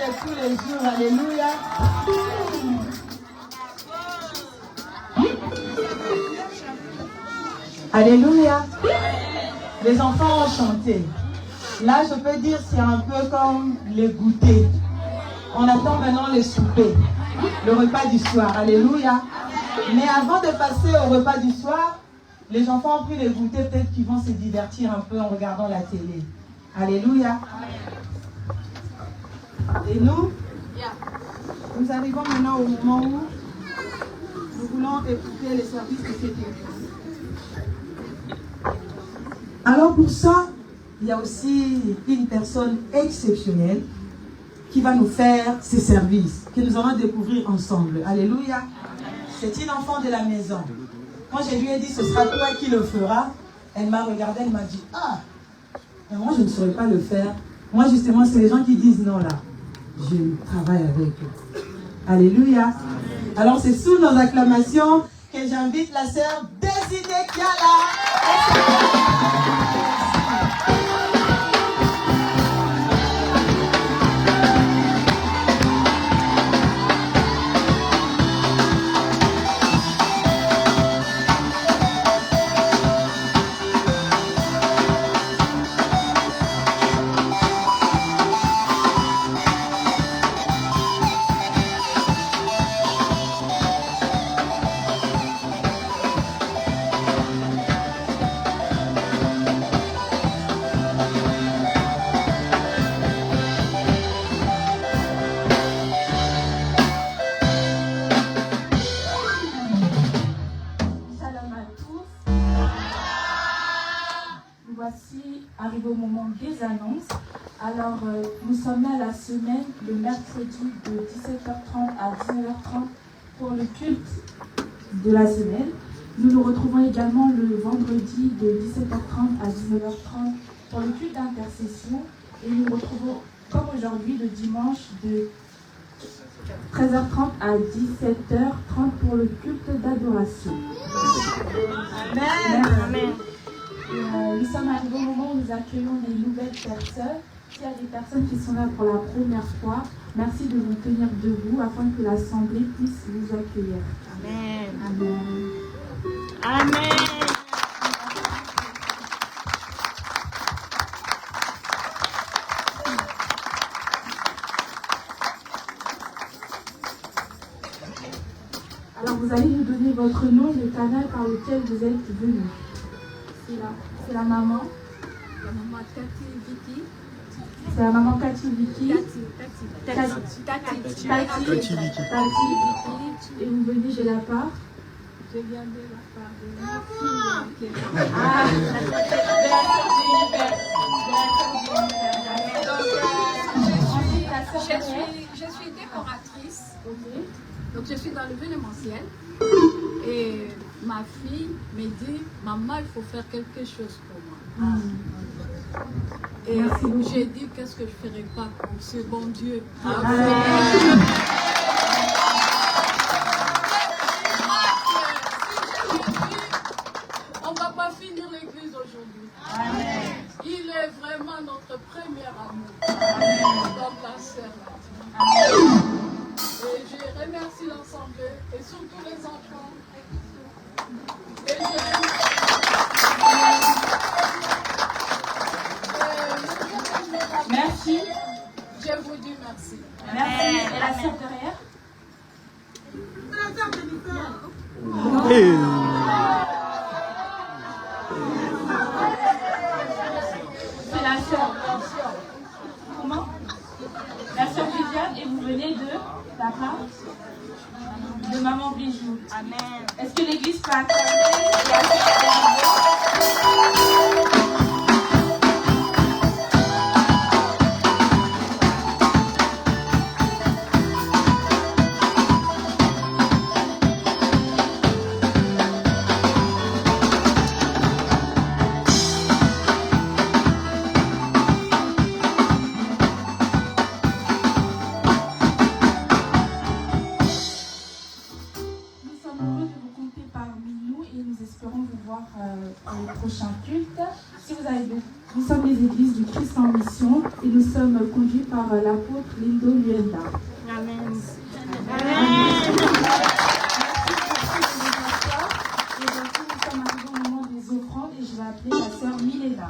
de tous les jours. Alléluia. Alléluia. Les enfants ont chanté. Là, je peux dire c'est un peu comme les goûters. On attend maintenant les soupers, le repas du soir. Alléluia. Mais avant de passer au repas du soir, les enfants ont pris les goûters, peut-être qu'ils vont se divertir un peu en regardant la télé. Alléluia. Et nous arrivons maintenant au moment où nous voulons écouter les services de cette église. Alors pour ça, il y a aussi une personne exceptionnelle qui va nous faire ces services, que nous allons découvrir ensemble. Alléluia. C'est une enfant de la maison. Quand je lui ai dit, ce sera toi qui le feras, elle m'a regardé, elle m'a dit, ah, mais moi je ne saurais pas le faire. Moi justement, c'est les gens qui disent non là. Je travaille avec eux. Alléluia. Alors c'est sous nos acclamations que j'invite la sœur Désidée Kiala.
Arrivé au moment des annonces. Alors, nous sommes là la semaine, le mercredi de 17h30 à 19h30 pour le culte de la semaine. Nous nous retrouvons également le vendredi de 17h30 à 19h30 pour le culte d'intercession. Et nous nous retrouvons comme aujourd'hui le dimanche de 13h30 à 17h30 pour le culte d'adoration.
Amen. Amen.
Nous sommes arrivés au moment où nous accueillons des nouvelles personnes. S'il y a des personnes qui sont là pour la première fois, merci de vous tenir debout afin que l'Assemblée puisse vous accueillir.
Amen.
Amen.
Amen.
Alors vous allez nous donner votre nom et le canal par lequel vous êtes venu. C'est la maman.
La maman Tati Vicky.
C'est la maman Tati Vicky.
Tati Vicky.
Et vous venez de la part.
Je viens de la part de ma fille. Je suis décoratrice. Donc je suis dans l'événementiel. Et ma fille me dit, maman, il faut faire quelque chose pour moi. Et j'ai dit, qu'est-ce que je ne ferai pas pour ce bon Dieu. On ne va pas finir l'église aujourd'hui. Il est vraiment notre premier amour. Comme la sœur l'a dit. Et je remercie l'ensemble et surtout les enfants.
Merci.
Je vous dis merci.
Merci. Et la sœur derrière? C'est la sœur. Comment? La sœur Viviane, et vous venez de la part de Maman Bijou.
Amen.
Est-ce que l'église peut acclamer la sœur? Prochain culte. Si vous avez Nous sommes les églises du Christ en mission et nous sommes conduits par l'apôtre Lindo Luenda.
Amen.
Et donc, nous sommes arrivés au moment des offrandes et je vais appeler la sœur Milena.